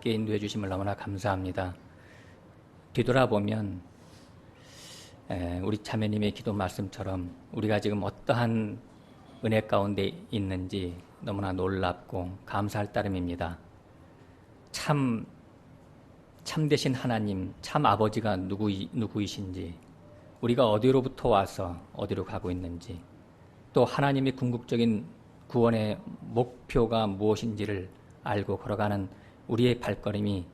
함께 인도해 주심을 너무나 감사합니다. 뒤돌아보면 우리 자매님의 기도 말씀처럼 우리가 지금 어떠한 은혜 가운데 있는지 너무나 놀랍고 감사할 따름입니다. 참되신 하나님, 참 아버지가 누구이신지, 우리가 어디로부터 와서 어디로 가고 있는지, 또 하나님의 궁극적인 구원의 목표가 무엇인지를 알고 걸어가는 우리의 발걸음이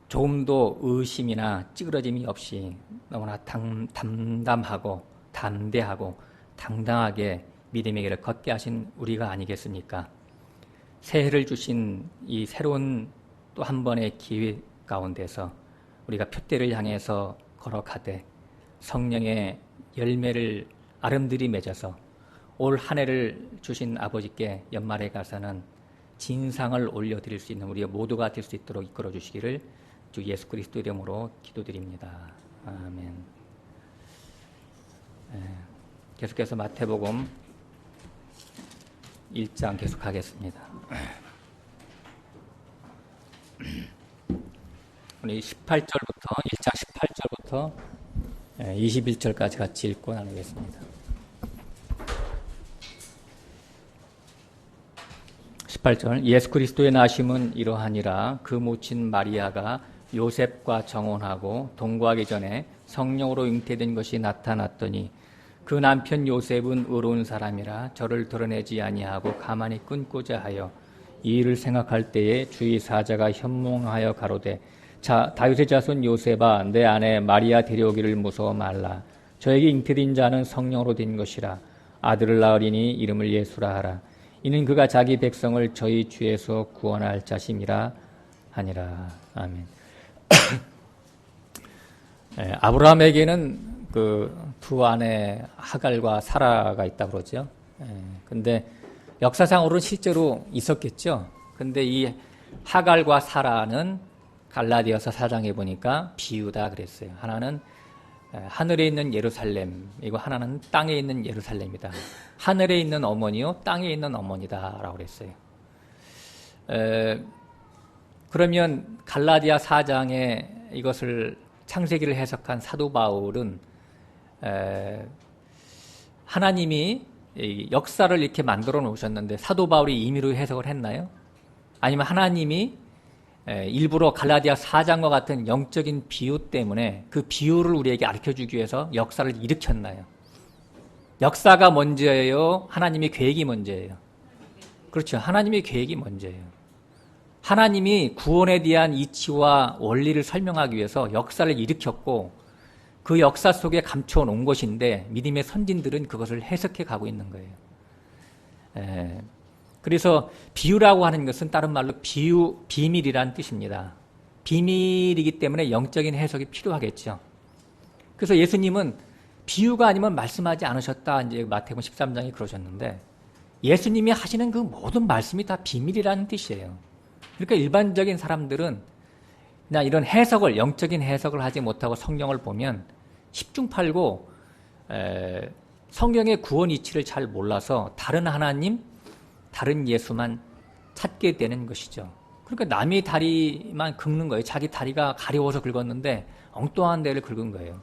조금도 의심이나 찌그러짐이 없이 너무나 담담하고 담대하고 당당하게 믿음의 길을 걷게 하신 우리가 아니겠습니까? 새해를 주신 이 새로운 또 한 번의 기회 가운데서 우리가 표대를 향해서 걸어가되 성령의 열매를 아름드리 맺어서 올 한 해를 주신 아버지께 연말에 가서는 진상을 올려드릴 수 있는 우리 모두가 될 수 있도록 이끌어 주시기를 주 예수 그리스도 이름으로 기도드립니다. 아멘. 계속해서 마태복음 1장 계속하겠습니다. 우리 18절부터 1장 18절부터 21절까지 같이 읽고 나누겠습니다. 18절 예수 그리스도의 나심은 이러하니라. 그 모친 마리아가 요셉과 정혼하고 동거하기 전에 성령으로 잉태된 것이 나타났더니 그 남편 요셉은 의로운 사람이라 저를 드러내지 아니하고 가만히 끊고자 하여 이 일을 생각할 때에 주의 사자가 현몽하여 가로되 자 다윗의 자손 요셉아 내 아내 마리아 데려오기를 무서워 말라. 저에게 잉태된 자는 성령으로 된 것이라. 아들을 낳으리니 이름을 예수라 하라. 이는 그가 자기 백성을 저희 죄에서 구원할 자심이라 하니라. 아멘. 아브라함에게는 그 두 아내 하갈과 사라가 있다고 그러죠. 근데 역사상으로는 실제로 있었겠죠. 근데 이 하갈과 사라는 갈라디아서 4장에 보니까 비유다 그랬어요. 하나는 하늘에 있는 예루살렘이고 하나는 땅에 있는 예루살렘이다. 하늘에 있는 어머니요 땅에 있는 어머니다 라고 그랬어요. 그러면 갈라디아 4장에 이것을 창세기를 해석한 사도 바울은 하나님이 역사를 이렇게 만들어 놓으셨는데 사도 바울이 임의로 해석을 했나요? 아니면 하나님이 일부러 갈라디아 4장과 같은 영적인 비유 때문에 그 비유를 우리에게 가르쳐주기 위해서 역사를 일으켰나요? 역사가 먼저예요? 하나님의 계획이 먼저예요? 그렇죠. 하나님의 계획이 먼저예요. 하나님이 구원에 대한 이치와 원리를 설명하기 위해서 역사를 일으켰고 그 역사 속에 감춰놓은 것인데 믿음의 선진들은 그것을 해석해 가고 있는 거예요. 그래서 비유라고 하는 것은 다른 말로 비밀이라는 뜻입니다. 비밀이기 때문에 영적인 해석이 필요하겠죠. 그래서 예수님은 비유가 아니면 말씀하지 않으셨다. 이제 마태복음 13장에 그러셨는데 예수님이 하시는 그 모든 말씀이 다 비밀이라는 뜻이에요. 그러니까 일반적인 사람들은 그냥 이런 해석을, 영적인 해석을 하지 못하고 성경을 보면 10중8구 성경의 구원 이치를 잘 몰라서 다른 하나님, 다른 예수만 찾게 되는 것이죠. 그러니까 남의 다리만 긁는 거예요. 자기 다리가 가려워서 긁었는데 엉뚱한 데를 긁은 거예요.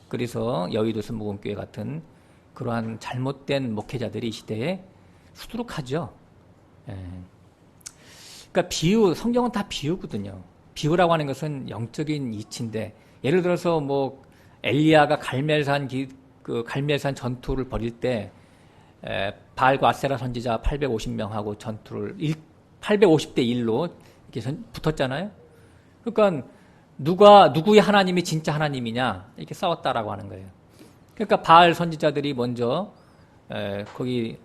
그래서 여의도 순복음교회 같은 그러한 잘못된 목회자들이 이 시대에 수두룩하죠. 그러니까 비유, 성경은 다 비유거든요. 비유라고 하는 것은 영적인 이치인데 예를 들어서 뭐 엘리야가 갈멜산 전투를 벌일 때 바알과 아세라 선지자 850명하고 전투를 850대 1로 이렇게 붙었잖아요. 그러니까 누구의 하나님이 진짜 하나님이냐 이렇게 싸웠다라고 하는 거예요. 그러니까 바알 선지자들이 먼저 거기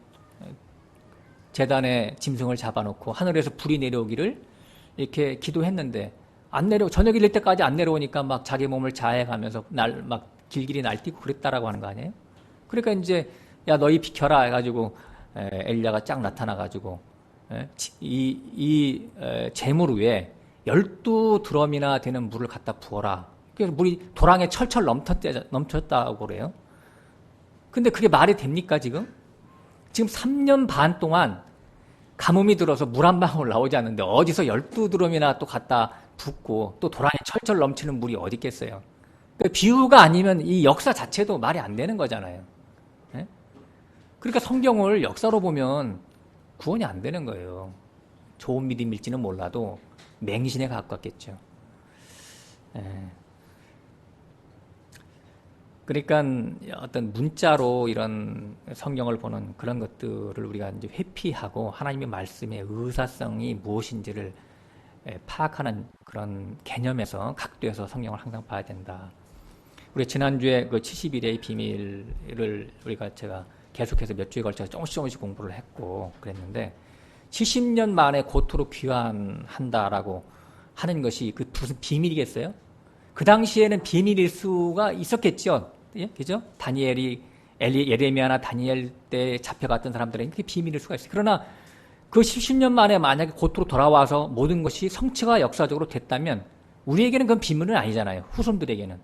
제단에 짐승을 잡아놓고 하늘에서 불이 내려오기를 이렇게 기도했는데 저녁 일릴 때까지 안 내려오니까 막 자기 몸을 자해가면서 막 길길이 날뛰고 그랬다라고 하는 거 아니에요? 그러니까 이제 야 너희 비켜라 해가지고 엘리야가 쫙 나타나가지고 이 재물 위에 12드럼이나 되는 물을 갖다 부어라. 그래서 물이 도랑에 철철 넘쳤다고 그래요. 근데 그게 말이 됩니까 지금? 지금 3년 반 동안 가뭄이 들어서 물 한 방울 나오지 않는데 어디서 12드럼이나 또 갖다 붓고 또 도랑에 철철 넘치는 물이 어디 있겠어요. 그러니까 비유가 아니면 이 역사 자체도 말이 안 되는 거잖아요. 예? 그러니까 성경을 역사로 보면 구원이 안 되는 거예요. 좋은 믿음일지는 몰라도 맹신에 가깝겠죠. 예. 그러니까 어떤 문자로 이런 성경을 보는 그런 것들을 우리가 이제 회피하고 하나님의 말씀의 의사성이 무엇인지를 파악하는 그런 개념에서 각도에서 성경을 항상 봐야 된다. 우리 지난주에 그 70일의 비밀을 제가 계속해서 몇 주에 걸쳐서 조금씩 공부를 했고 그랬는데 70년 만에 고토로 귀환한다라고 하는 것이 그 무슨 비밀이겠어요? 그 당시에는 비밀일 수가 있었겠죠. 예? 그죠? 다니엘이 예레미야나 다니엘 때 잡혀갔던 사람들에게 그게 비밀일 수가 있어요. 그러나 그 70년 만에 만약에 고토로 돌아와서 모든 것이 성취가 역사적으로 됐다면 우리에게는 그건 비밀은 아니잖아요. 후손들에게는.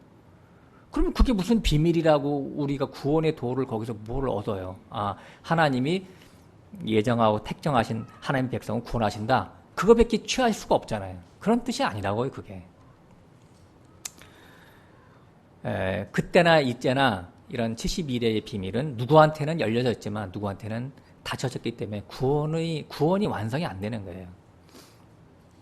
그러면 그게 무슨 비밀이라고 우리가 구원의 도를 거기서 뭘 얻어요? 아, 하나님이 예정하고 택정하신 하나님 백성을 구원하신다. 그거밖에 취할 수가 없잖아요. 그런 뜻이 아니라고요, 그게. 그때나 이때나 이런 72일의 비밀은 누구한테는 열려졌지만 누구한테는 닫혀졌기 때문에 구원이 완성이 안 되는 거예요.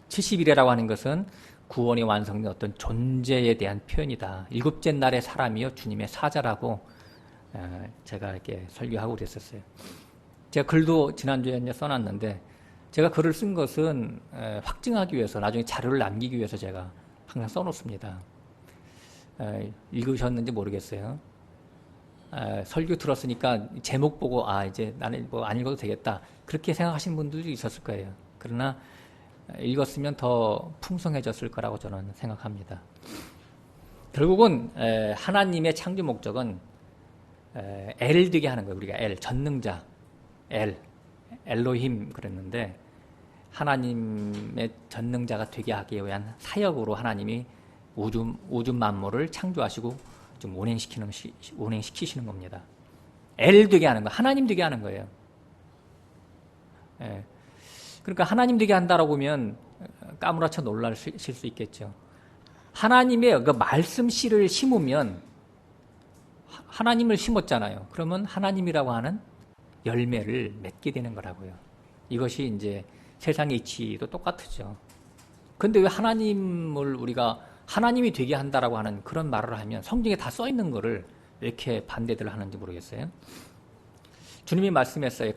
70일이라고 하는 것은 구원이 완성된 어떤 존재에 대한 표현이다. 일곱째 날의 사람이요 주님의 사자라고 제가 이렇게 설교하고 그랬었어요. 제가 글도 지난주에 이제 써놨는데 제가 글을 쓴 것은 확증하기 위해서 나중에 자료를 남기기 위해서 제가 항상 써놓습니다. 읽으셨는지 모르겠어요. 설교 들었으니까 제목 보고 이제 나는 뭐 안 읽어도 되겠다 그렇게 생각하시는 분들도 있었을 거예요. 그러나 읽었으면 더 풍성해졌을 거라고 저는 생각합니다. 결국은 하나님의 창조 목적은 엘 되게 하는 거예요. 우리가 전능자 엘로힘 그랬는데 하나님의 전능자가 되게 하기 위한 사역으로 하나님이 우주 만물을 창조하시고 좀 운행시키시는 겁니다. 엘 되게 하는 거, 하나님 되게 하는 거예요. 그러니까 하나님 되게 한다라고 하면 까무라쳐 놀라실 수 있겠죠. 하나님의 그 말씀 씨를 심으면 하나님을 심었잖아요. 그러면 하나님이라고 하는 열매를 맺게 되는 거라고요. 이것이 이제 세상의 이치도 똑같죠. 근데 왜 하나님을 우리가 하나님이 되게 한다라고 하는 그런 말을 하면 성경에 다 써 있는 거를 왜 이렇게 반대들 하는지 모르겠어요. 주님이 말씀했어요.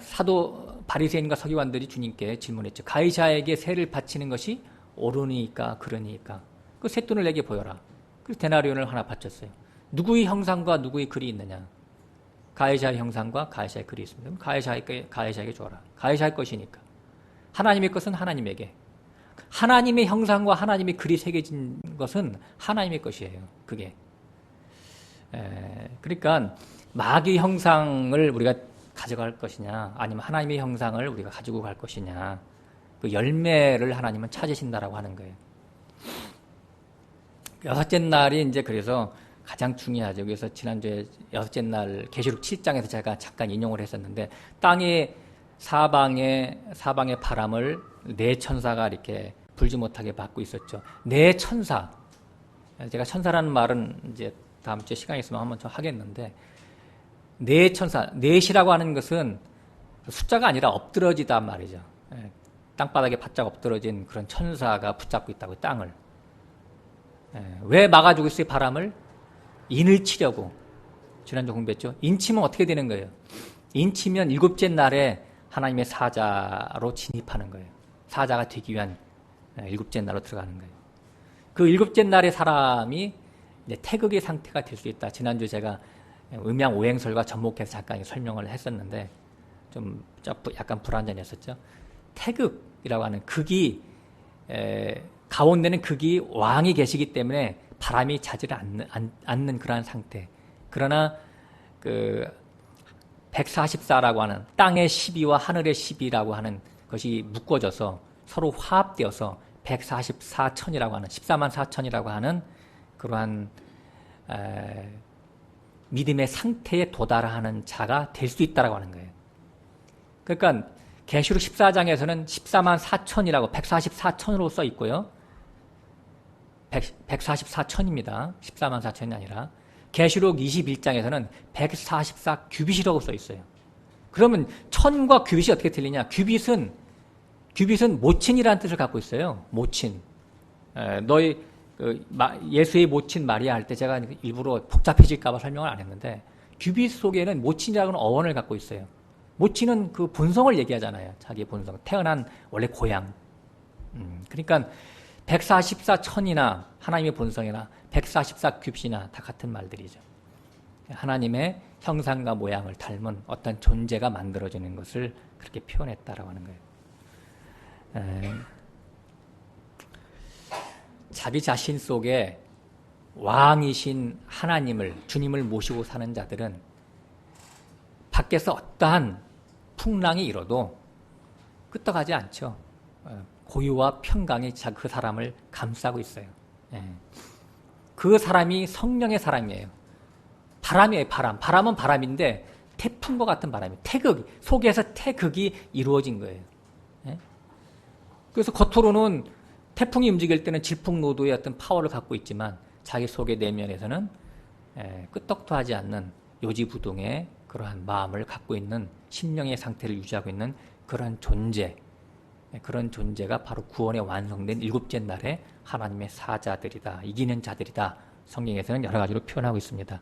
사도 바리새인과 서기관들이 주님께 질문했죠. 가이사에게 세를 바치는 것이 옳으니까 그러니까 그 쇳돈을 내게 보여라. 그래서 데나리온을 하나 바쳤어요. 누구의 형상과 누구의 글이 있느냐? 가이사의 형상과 가이사의 글이 있습니다. 가이사에게 줘라. 가이사의 것이니까. 하나님의 것은 하나님에게. 하나님의 형상과 하나님의 글이 새겨진 것은 하나님의 것이에요. 그게. 그러니까 마귀 형상을 우리가 가져갈 것이냐 아니면 하나님의 형상을 우리가 가지고 갈 것이냐 그 열매를 하나님은 찾으신다라고 하는 거예요. 여섯째 날이 이제 그래서 가장 중요하죠. 그래서 지난주에 여섯째 날 계시록 7장에서 제가 잠깐 인용을 했었는데 땅의 사방의 바람을 네 천사가 이렇게 불지 못하게 받고 있었죠. 네 천사. 제가 천사라는 말은 이제 다음 주에 시간이 있으면 한번 좀 하겠는데 네 천사, 넷이라고 하는 것은 숫자가 아니라 엎드러지다 말이죠. 땅바닥에 바짝 엎드러진 그런 천사가 붙잡고 있다고 땅을. 왜 막아주고 있어요? 바람을? 인을 치려고. 지난주 공부했죠. 인치면 어떻게 되는 거예요? 인치면 일곱째 날에 하나님의 사자로 진입하는 거예요. 사자가 되기 위한 일곱째 날로 들어가는 거예요. 그 일곱째 날의 사람이 태극의 상태가 될 수 있다. 지난주 제가 음양 오행설과 접목해서 잠깐 설명을 했었는데 좀 약간 불완전했었죠. 태극이라고 하는 극이 가운데는 극이 왕이 계시기 때문에 바람이 차지를 않는 그러한 상태. 그러나 그 144라고 하는 땅의 12와 하늘의 12라고 하는 것이 묶어져서 서로 화합되어서 144천이라고 하는 14만 4천이라고 하는 그러한 믿음의 상태에 도달하는 자가 될 수 있다라고 하는 거예요. 그러니까 계시록 14장에서는 14만 4천이라고 144천으로 써 있고요. 144천입니다. 14만 4천이 아니라. 계시록 21장에서는 144 규빗이라고 써 있어요. 그러면 천과 규빗이 어떻게 틀리냐? 규빗은 모친이라는 뜻을 갖고 있어요. 모친. 너희 예수의 모친 마리아 할 때 제가 일부러 복잡해질까 봐 설명을 안 했는데 규빗 속에는 모친이라는 어원을 갖고 있어요. 모친은 그 본성을 얘기하잖아요. 자기의 본성. 태어난 원래 고향. 그러니까 144천이나 하나님의 본성이나 144 규빗이나 다 같은 말들이죠. 하나님의 형상과 모양을 닮은 어떤 존재가 만들어지는 것을 그렇게 표현했다라고 하는 거예요. 자기 자신 속에 왕이신 하나님을, 주님을 모시고 사는 자들은 밖에서 어떠한 풍랑이 일어도 끄떡하지 않죠. 고유와 평강이 그 사람을 감싸고 있어요. 그 사람이 성령의 사람이에요. 바람이에요, 바람. 바람은 바람인데 태풍과 같은 바람이에요. 태극, 속에서 태극이 이루어진 거예요. 그래서 겉으로는 태풍이 움직일 때는 질풍노도의 어떤 파워를 갖고 있지만 자기 속의 내면에서는 끄떡도 하지 않는 요지부동의 그러한 마음을 갖고 있는 심령의 상태를 유지하고 있는 그러한 존재, 그런 존재가 바로 구원에 완성된 일곱째 날에 하나님의 사자들이다, 이기는 자들이다. 성경에서는 여러 가지로 표현하고 있습니다.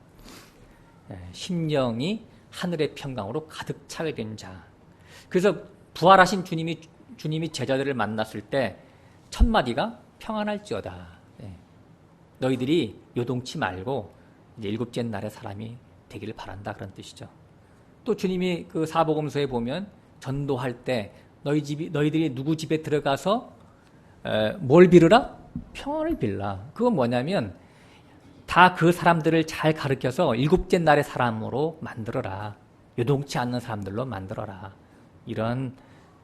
심령이 하늘의 평강으로 가득 차게 된 자. 그래서 부활하신 주님이 제자들을 만났을 때 첫 마디가 평안할지어다. 너희들이 요동치 말고 이제 일곱째 날의 사람이 되기를 바란다, 그런 뜻이죠. 또 주님이 그 사복음서에 보면 전도할 때 너희들이 누구 집에 들어가서 뭘 빌으라? 평안을 빌라. 그건 뭐냐면 다 그 사람들을 잘 가르쳐서 일곱째 날의 사람으로 만들어라. 요동치 않는 사람들로 만들어라. 이런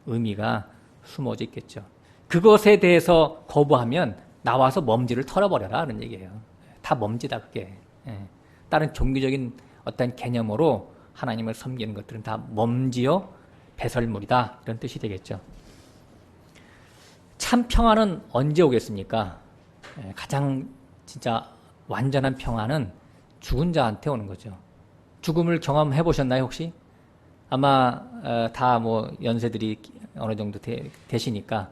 의미가 숨어져 있겠죠. 그것에 대해서 거부하면 나와서 먼지를 털어버려라, 그런 얘기예요. 다 먼지다, 그게. 다른 종교적인 어떤 개념으로 하나님을 섬기는 것들은 다 먼지요 배설물이다, 이런 뜻이 되겠죠. 참 평안은 언제 오겠습니까? 가장 진짜 완전한 평안은 죽은 자한테 오는 거죠. 죽음을 경험해 보셨나요, 혹시? 아마 다 뭐 연세들이 어느 정도 되시니까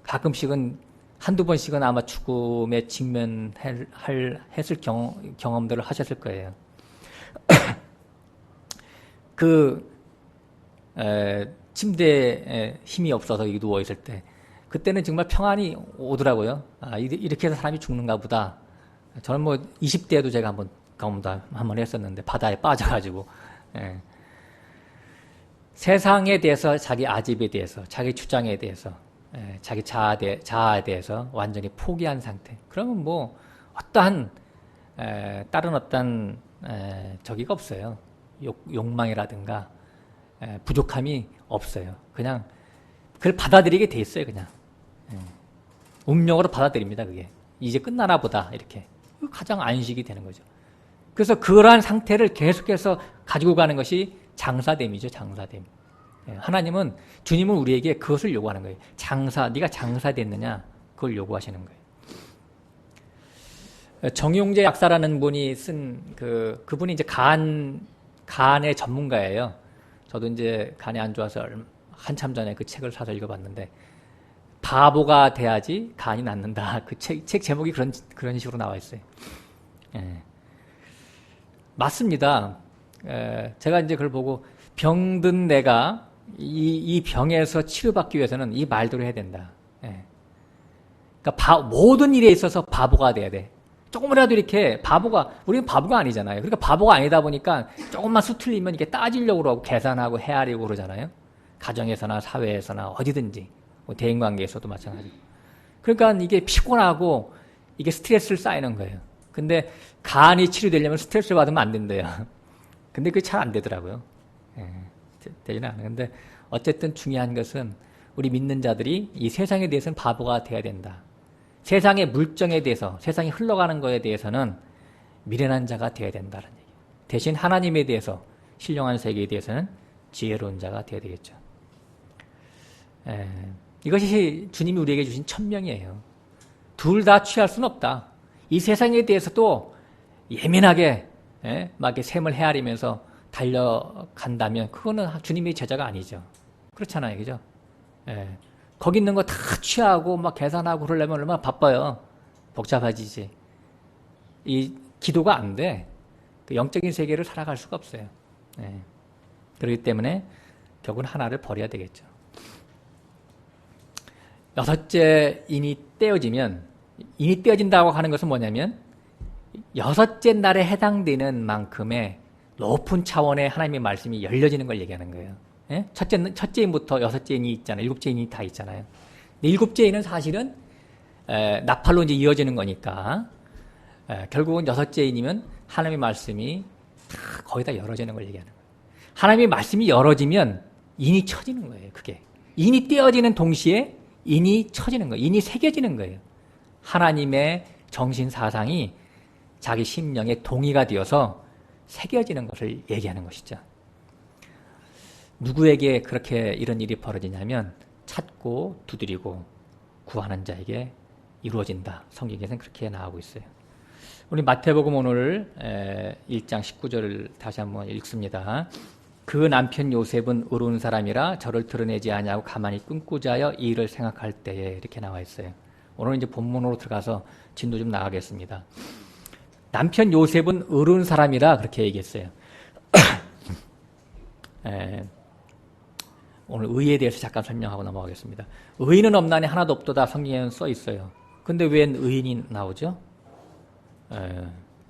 가끔씩은 한두 번씩은 아마 죽음에 직면했을 경험들을 하셨을 거예요. 침대에 힘이 없어서 누워 있을 때 그때는 정말 평안이 오더라고요. 이렇게 해서 사람이 죽는가 보다. 저는 뭐 20대에도 제가 한번 했었는데 바다에 빠져가지고 세상에 대해서, 자기 아집에 대해서, 자기 주장에 대해서, 자기 자아에 대해서 완전히 포기한 상태. 그러면 뭐 어떠한 다른 어떤 저기가 없어요. 욕망이라든가 부족함이 없어요. 그냥 그걸 받아들이게 돼 있어요. 그냥 운명으로 받아들입니다. 그게 이제 끝나나 보다, 이렇게. 가장 안식이 되는 거죠. 그래서 그러한 상태를 계속해서 가지고 가는 것이 장사됨이죠. 장사됨. 하나님은, 주님은 우리에게 그것을 요구하는 거예요. 네가 장사됐느냐, 그걸 요구하시는 거예요. 정용재 약사라는 분이 쓴 그분이 이제 간의 전문가예요. 저도 이제 간이 안 좋아서 한참 전에 그 책을 사서 읽어봤는데, 바보가 돼야지 간이 낫는다. 그 책 제목이 그런 식으로 나와 있어요. 맞습니다. 제가 이제 그걸 보고 병든 내가 이 병에서 치료받기 위해서는 이 말대로 해야 된다. 그러니까 모든 일에 있어서 바보가 돼야 돼. 조금이라도 이렇게 우리는 바보가 아니잖아요. 그러니까 바보가 아니다 보니까 조금만 수틀리면 이렇게 따지려고 그러고 계산하고 헤아리고 그러잖아요. 가정에서나 사회에서나 어디든지. 뭐 대인관계에서도 마찬가지고. 그러니까 이게 피곤하고 이게 스트레스를 쌓이는 거예요. 근데 간이 치료되려면 스트레스를 받으면 안 된대요. 근데 그게 잘 안 되더라고요. 되지는 않아요. 근데 어쨌든 중요한 것은 우리 믿는 자들이 이 세상에 대해서는 바보가 돼야 된다. 세상의 물정에 대해서, 세상이 흘러가는 거에 대해서는 미련한 자가 돼야 된다는 얘기예요. 대신 하나님에 대해서, 신령한 세계에 대해서는 지혜로운 자가 돼야 되겠죠. 이것이 주님이 우리에게 주신 천명이에요. 둘 다 취할 수는 없다. 이 세상에 대해서도 예민하게 막 이렇게 샘을 헤아리면서 달려간다면 그거는 주님의 제자가 아니죠. 그렇잖아요, 그죠? 거기 있는 거 다 취하고 막 계산하고 그러려면 얼마나 바빠요. 복잡해지지. 이 기도가 안 돼. 그 영적인 세계를 살아갈 수가 없어요. 그렇기 때문에 결국은 하나를 버려야 되겠죠. 여섯째 인이 떼어지면, 인이 떼어진다고 하는 것은 뭐냐면 여섯째 날에 해당되는 만큼의 높은 차원의 하나님의 말씀이 열려지는 걸 얘기하는 거예요. 첫째 인부터 여섯째 인이 있잖아요. 일곱째 인이 다 있잖아요. 근데 일곱째 인은 사실은 나팔로 이제 이어지는 거니까 결국은 여섯째 인이면 하나님의 말씀이 다 거의 다 열어지는 걸 얘기하는 거예요. 하나님의 말씀이 열어지면 인이 쳐지는 거예요. 그게 인이 떼어지는 동시에 인이 쳐지는 거예요. 인이 새겨지는 거예요. 하나님의 정신 사상이 자기 심령에 동의가 되어서 새겨지는 것을 얘기하는 것이죠. 누구에게 그렇게 이런 일이 벌어지냐면 찾고 두드리고 구하는 자에게 이루어진다. 성경에서는 그렇게 나오고 있어요. 우리 마태복음 오늘 1장 19절을 다시 한번 읽습니다. 그 남편 요셉은 의로운 사람이라 저를 드러내지 아니하고 가만히 꿈꾸자 하여 이 일을 생각할 때에 이렇게 나와 있어요. 오늘 이제 본문으로 들어가서 진도 좀 나가겠습니다. 남편 요셉은 의로운 사람이라 그렇게 얘기했어요. 오늘 의에 대해서 잠깐 설명하고 넘어가겠습니다. 의인은 없나니 하나도 없도다 성경에는 써 있어요. 근데 웬 의인이 나오죠?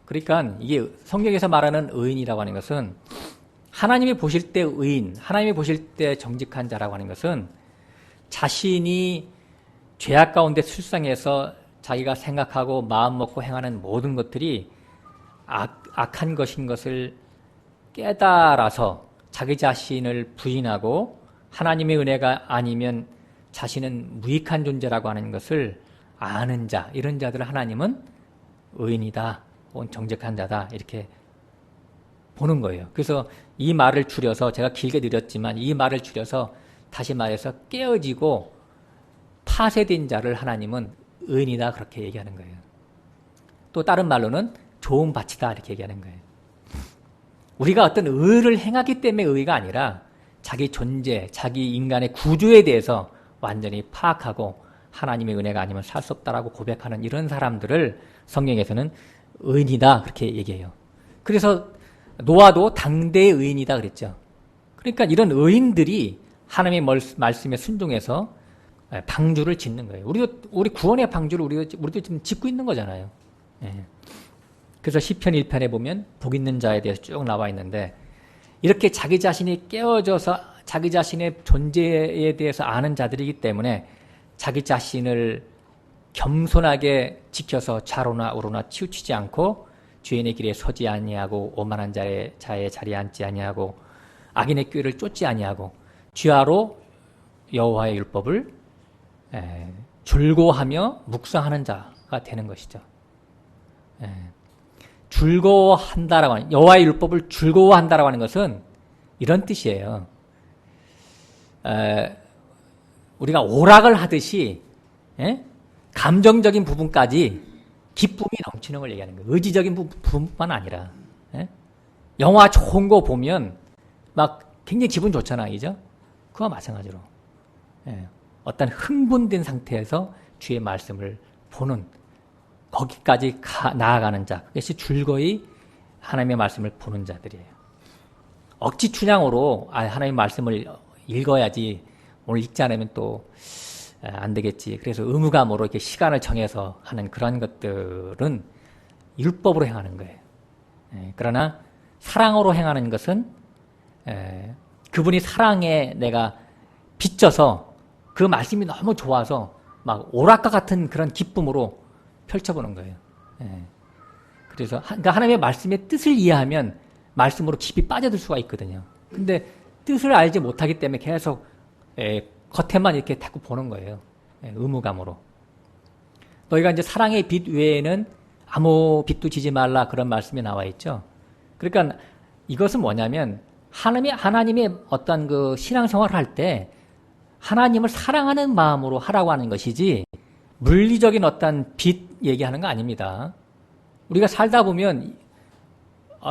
그러니까 이게 성경에서 말하는 의인이라고 하는 것은 하나님이 보실 때 의인, 하나님이 보실 때 정직한 자라고 하는 것은 자신이 죄악 가운데 출생해서 자기가 생각하고 마음 먹고 행하는 모든 것들이 악한 것인 것을 깨달아서 자기 자신을 부인하고 하나님의 은혜가 아니면 자신은 무익한 존재라고 하는 것을 아는 자, 이런 자들을 하나님은 의인이다, 혹은 정직한 자다 이렇게 보는 거예요. 그래서 이 말을 줄여서, 제가 길게 드렸지만 이 말을 줄여서 다시 말해서 깨어지고 파쇄된 자를 하나님은 의인이다 그렇게 얘기하는 거예요. 또 다른 말로는 좋은 밭이다 이렇게 얘기하는 거예요. 우리가 어떤 의를 행하기 때문에 의가 아니라 자기 존재, 자기 인간의 구조에 대해서 완전히 파악하고 하나님의 은혜가 아니면 살 수 없다라고 고백하는 이런 사람들을 성경에서는 의인이다 그렇게 얘기해요. 그래서 노아도 당대의 의인이다 그랬죠. 그러니까 이런 의인들이 하나님의 말씀에 순종해서 방주를 짓는 거예요. 우리 구원의 방주를 우리도 지금 짓고 있는 거잖아요. 그래서 시편 1편에 보면 복 있는 자에 대해서 쭉 나와 있는데, 이렇게 자기 자신이 깨어져서 자기 자신의 존재에 대해서 아는 자들이기 때문에 자기 자신을 겸손하게 지켜서 좌로나 우로나 치우치지 않고 죄인의 길에 서지 아니하고 오만한 자의 자리에 앉지 아니하고 악인의 꾀를 쫓지 아니하고 주야로 여호와의 율법을 즐거워하며 묵상하는 자가 되는 것이죠. 즐거워한다라고 하는, 여호와의 율법을 즐거워한다라고 하는 것은 이런 뜻이에요. 우리가 오락을 하듯이 감정적인 부분까지 기쁨이 넘치는 걸 얘기하는 거예요. 의지적인 부분뿐만 아니라. 영화 좋은 거 보면 막 굉장히 기분 좋잖아요. 그죠? 그와 마찬가지로 어떤 흥분된 상태에서 주의 말씀을 보는, 거기까지 나아가는 자, 그것이 즐거이 하나님의 말씀을 보는 자들이에요. 억지 춘향으로 하나님의 말씀을 읽어야지, 오늘 읽지 않으면 또 안 되겠지, 그래서 의무감으로 이렇게 시간을 정해서 하는 그런 것들은 율법으로 행하는 거예요. 그러나 사랑으로 행하는 것은 그분이 사랑에 내가 빚져서 그 말씀이 너무 좋아서 막 오락과 같은 그런 기쁨으로 펼쳐보는 거예요. 그래서 그러니까 하나님의 말씀의 뜻을 이해하면 말씀으로 깊이 빠져들 수가 있거든요. 근데 뜻을 알지 못하기 때문에 계속 겉에만 이렇게 자꾸 보는 거예요. 의무감으로. 너희가 이제 사랑의 빛 외에는 아무 빛도 지지 말라, 그런 말씀이 나와 있죠. 그러니까 이것은 뭐냐면 하나님의 어떤 그 신앙생활을 할 때 하나님을 사랑하는 마음으로 하라고 하는 것이지 물리적인 어떤 빚 얘기하는 거 아닙니다. 우리가 살다 보면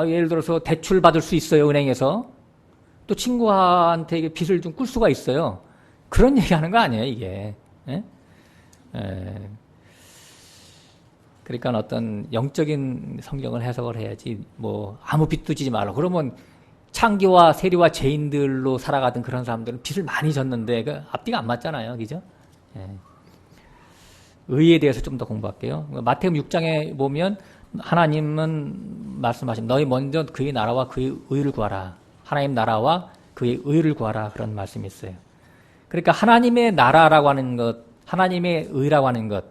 예를 들어서 대출 받을 수 있어요, 은행에서. 또 친구한테 빚을 좀 꿀 수가 있어요. 그런 얘기하는 거 아니에요, 이게. 예? 그러니까 어떤 영적인 성경을 해석을 해야지 뭐 아무 빚도 지지 말라. 그러면 창기와 세리와 죄인들로 살아가던 그런 사람들은 빚을 많이 졌는데 그 앞뒤가 안 맞잖아요, 그죠? 예. 의에 대해서 좀 더 공부할게요. 마태복음 6장에 보면 하나님은 말씀하신 너희 먼저 그의 나라와 그의 의를 구하라. 하나님 나라와 그의 의를 구하라. 그런 말씀이 있어요. 그러니까 하나님의 나라라고 하는 것, 하나님의 의라고 하는 것,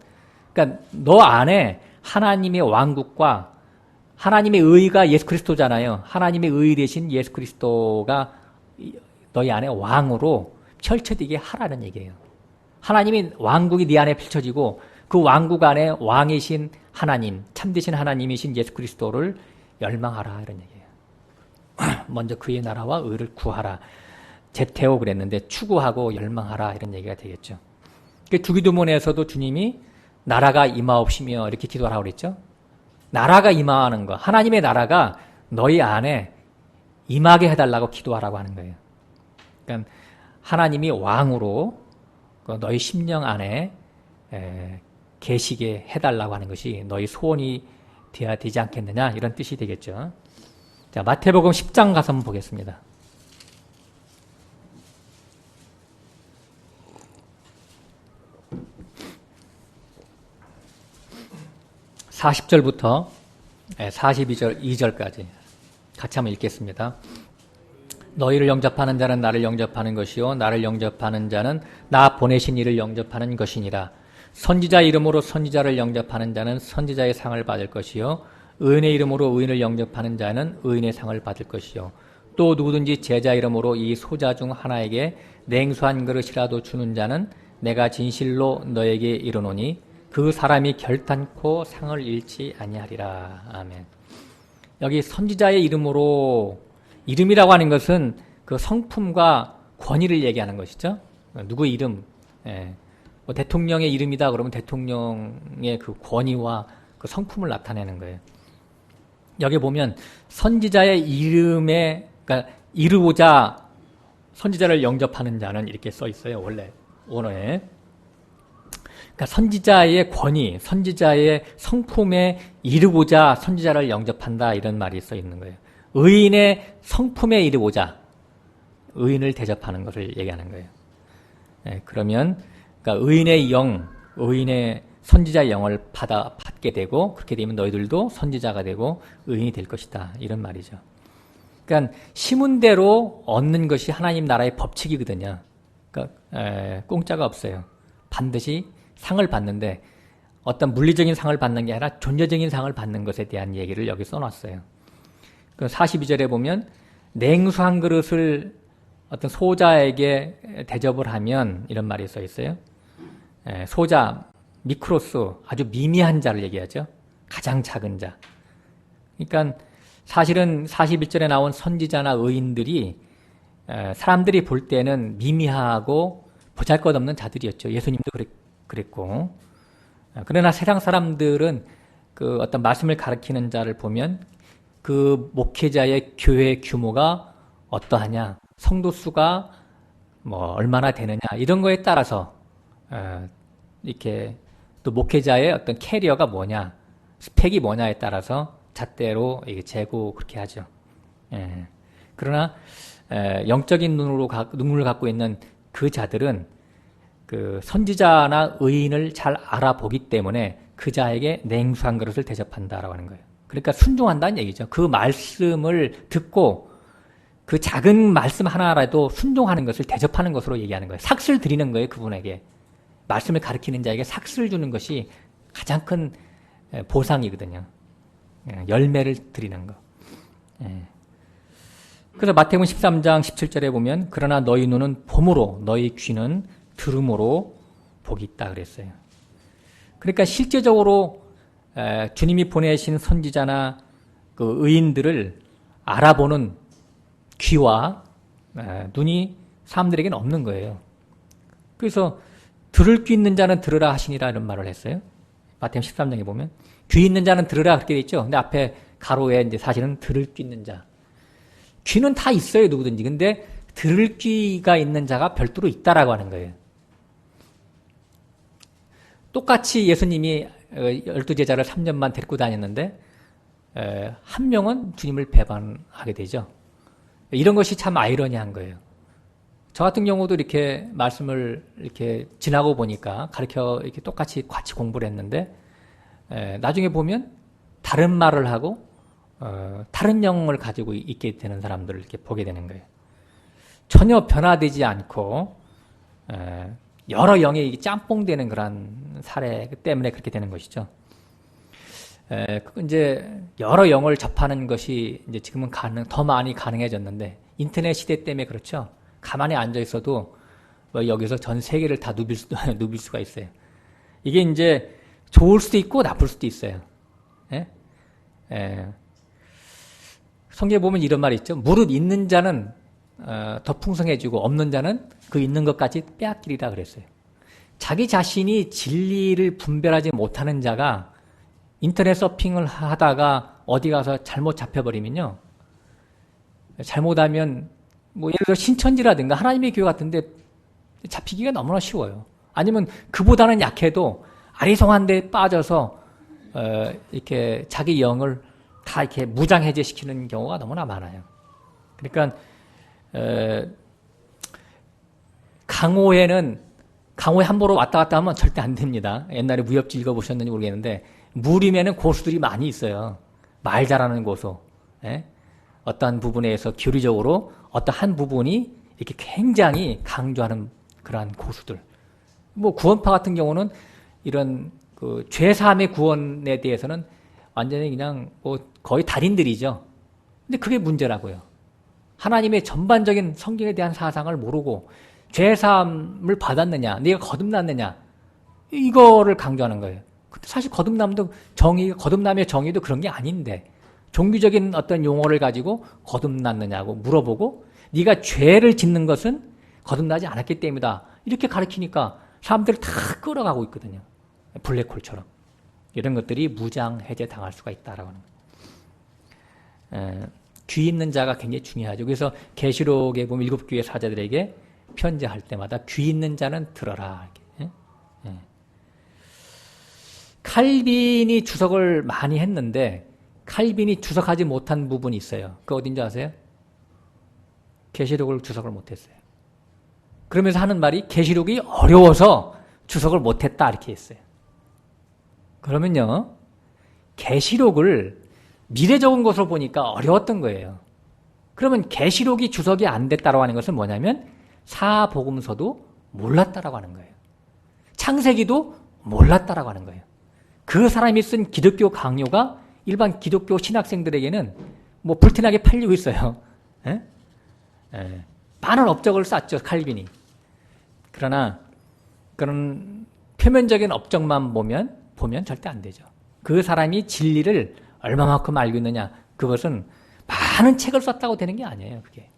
그러니까 너 안에 하나님의 왕국과 하나님의 의가 예수 그리스도잖아요. 하나님의 의 대신 예수 그리스도가 너희 안에 왕으로 펼쳐지게 하라는 얘기예요. 하나님의 왕국이 네 안에 펼쳐지고 그 왕국 안에 왕이신 하나님, 참되신 하나님이신 예수 그리스도를 열망하라 이런 얘기예요. 먼저 그의 나라와 의를 구하라. 제테오 그랬는데 추구하고 열망하라 이런 얘기가 되겠죠. 주기도문에서도 주님이 나라가 임하옵시며 이렇게 기도하라고 그랬죠. 나라가 임하는 거, 하나님의 나라가 너희 안에 임하게 해달라고 기도하라고 하는 거예요. 그러니까 하나님이 왕으로 너희 심령 안에 계시게 해달라고 하는 것이 너희 소원이 되어야 되지 않겠느냐 이런 뜻이 되겠죠. 자, 마태복음 10장 가서 한번 보겠습니다. 40절부터 42절 2절까지 같이 한번 읽겠습니다. 너희를 영접하는 자는 나를 영접하는 것이요 나를 영접하는 자는 나 보내신 이를 영접하는 것이니라. 선지자 이름으로 선지자를 영접하는 자는 선지자의 상을 받을 것이요 의인의 이름으로 의인을 영접하는 자는 의인의 상을 받을 것이요 또 누구든지 제자 이름으로 이 소자 중 하나에게 냉수 한 그릇이라도 주는 자는 내가 진실로 너에게 이르노니 그 사람이 결탄코 상을 잃지 아니하리라. 아멘. 여기 선지자의 이름으로, 이름이라고 하는 것은 그 성품과 권위를 얘기하는 것이죠. 누구의 이름, 뭐 대통령의 이름이다 그러면 대통령의 그 권위와 그 성품을 나타내는 거예요. 여기 보면 선지자의 이름에, 그러니까 이르고자 선지자를 영접하는 자는 이렇게 써 있어요. 원래 원어에. 그러니까 선지자의 권위, 선지자의 성품에 이르고자 선지자를 영접한다 이런 말이 써 있는 거예요. 의인의 성품에 이르고자 의인을 대접하는 것을 얘기하는 거예요. 그러면 그러니까 의인의 영, 의인의 선지자의 영을 받게 되고 그렇게 되면 너희들도 선지자가 되고 의인이 될 것이다 이런 말이죠. 그러니까 심은 대로 얻는 것이 하나님 나라의 법칙이거든요. 그러니까 공짜가 없어요. 반드시 상을 받는데 어떤 물리적인 상을 받는 게 아니라 존재적인 상을 받는 것에 대한 얘기를 여기 써놨어요. 42절에 보면 냉수 한 그릇을 어떤 소자에게 대접을 하면 이런 말이 써 있어요. 소자, 미크로스, 아주 미미한 자를 얘기하죠. 가장 작은 자. 그러니까 사실은 41절에 나온 선지자나 의인들이 사람들이 볼 때는 미미하고 보잘것없는 자들이었죠. 예수님도 그랬고. 그러나 세상 사람들은 그 어떤 말씀을 가르치는 자를 보면 그 목회자의 교회 규모가 어떠하냐, 성도 수가 뭐 얼마나 되느냐 이런 거에 따라서 이렇게 또 목회자의 어떤 캐리어가 뭐냐, 스펙이 뭐냐에 따라서 잣대로 재고 그렇게 하죠. 그러나 영적인 눈을 갖고 있는 그 자들은 그 선지자나 의인을 잘 알아보기 때문에 그 자에게 냉수 한 그릇을 대접한다라고 하는 거예요. 그러니까 순종한다는 얘기죠. 그 말씀을 듣고 그 작은 말씀 하나라도 순종하는 것을 대접하는 것으로 얘기하는 거예요. 삭슬 드리는 거예요. 그분에게. 말씀을 가르치는 자에게 삭슬 주는 것이 가장 큰 보상이거든요. 열매를 드리는 거. 그래서 마태복음 13장 17절에 보면 그러나 너희 눈은 봄으로 너희 귀는 들음으로 복이 있다 그랬어요. 그러니까 실제적으로 주님이 보내신 선지자나 그 의인들을 알아보는 귀와 눈이 사람들에게는 없는 거예요. 그래서 들을 귀 있는 자는 들으라 하시니라 이런 말을 했어요. 마태복음 13장에 보면 귀 있는 자는 들으라 그렇게 돼 있죠. 근데 앞에 가로에 이제 사실은 들을 귀 있는 자. 귀는 다 있어요, 누구든지. 근데 들을 귀가 있는 자가 별도로 있다라고 하는 거예요. 똑같이 예수님이 12제자를 3년만 데리고 다녔는데 한 명은 주님을 배반하게 되죠. 이런 것이 참 아이러니한 거예요. 저 같은 경우도 이렇게 말씀을 이렇게 지나고 보니까 이렇게 똑같이 같이 공부를 했는데 나중에 보면 다른 말을 하고 다른 영을 가지고 있게 되는 사람들을 이렇게 보게 되는 거예요. 전혀 변화되지 않고 여러 영이 짬뽕되는 그런 사례 때문에 그렇게 되는 것이죠. 이제 여러 영을 접하는 것이 이제 지금은 더 많이 가능해졌는데 인터넷 시대 때문에 그렇죠. 가만히 앉아 있어도 여기서 전 세계를 다 누빌 수가 있어요. 이게 이제 좋을 수도 있고 나쁠 수도 있어요. 성경에 보면 이런 말이 있죠. 무릇 있는 자는 더 풍성해지고 없는 자는 그 있는 것까지 빼앗기리라 그랬어요. 자기 자신이 진리를 분별하지 못하는 자가 인터넷 서핑을 하다가 어디 가서 잘못 잡혀버리면요. 잘못하면 뭐 예를 들어 신천지라든가 하나님의 교회 같은데 잡히기가 너무나 쉬워요. 아니면 그보다는 약해도 아리송한 데 빠져서 이렇게 자기 영을 다 이렇게 무장해제시키는 경우가 너무나 많아요. 그러니까 강호에 함부로 왔다 갔다 하면 절대 안 됩니다. 옛날에 무협지 읽어보셨는지 모르겠는데 무림에는 고수들이 많이 있어요. 말 잘하는 고수. 어떠한 부분에서 교리적으로 어떠한 부분이 이렇게 굉장히 강조하는 그러한 고수들. 뭐 구원파 같은 경우는 이런 그 죄사함의 구원에 대해서는 완전히 그냥 뭐 거의 달인들이죠. 근데 그게 문제라고요. 하나님의 전반적인 성경에 대한 사상을 모르고 죄사함을 받았느냐, 네가 거듭났느냐 이거를 강조하는 거예요. 근데 사실 거듭남의 정의도 그런 게 아닌데 종교적인 어떤 용어를 가지고 거듭났느냐고 물어보고 네가 죄를 짓는 것은 거듭나지 않았기 때문이다. 이렇게 가르치니까 사람들을 다 끌어가고 있거든요. 블랙홀처럼. 이런 것들이 무장 해제 당할 수가 있다라고 하는 거예요. 귀 있는 자가 굉장히 중요하죠. 그래서 계시록에 보면 7교회 사자들에게 편지할 때마다 귀 있는 자는 들어라. 칼빈이 주석을 많이 했는데 칼빈이 주석하지 못한 부분이 있어요. 그거 어딘지 아세요? 계시록을 주석을 못했어요. 그러면서 하는 말이 계시록이 어려워서 주석을 못했다 이렇게 했어요. 그러면요. 계시록을 미래 적은 것으로 보니까 어려웠던 거예요. 그러면 계시록이 주석이 안 됐다고 하는 것은 뭐냐면 사복음서도 몰랐다라고 하는 거예요. 창세기도 몰랐다라고 하는 거예요. 그 사람이 쓴 기독교 강요가 일반 기독교 신학생들에게는 뭐 불티나게 팔리고 있어요. 많은 업적을 쌓죠, 칼빈이. 그러나 그런 표면적인 업적만 보면 절대 안 되죠. 그 사람이 진리를 얼마만큼 알고 있느냐, 그것은 많은 책을 썼다고 되는 게 아니에요, 그게.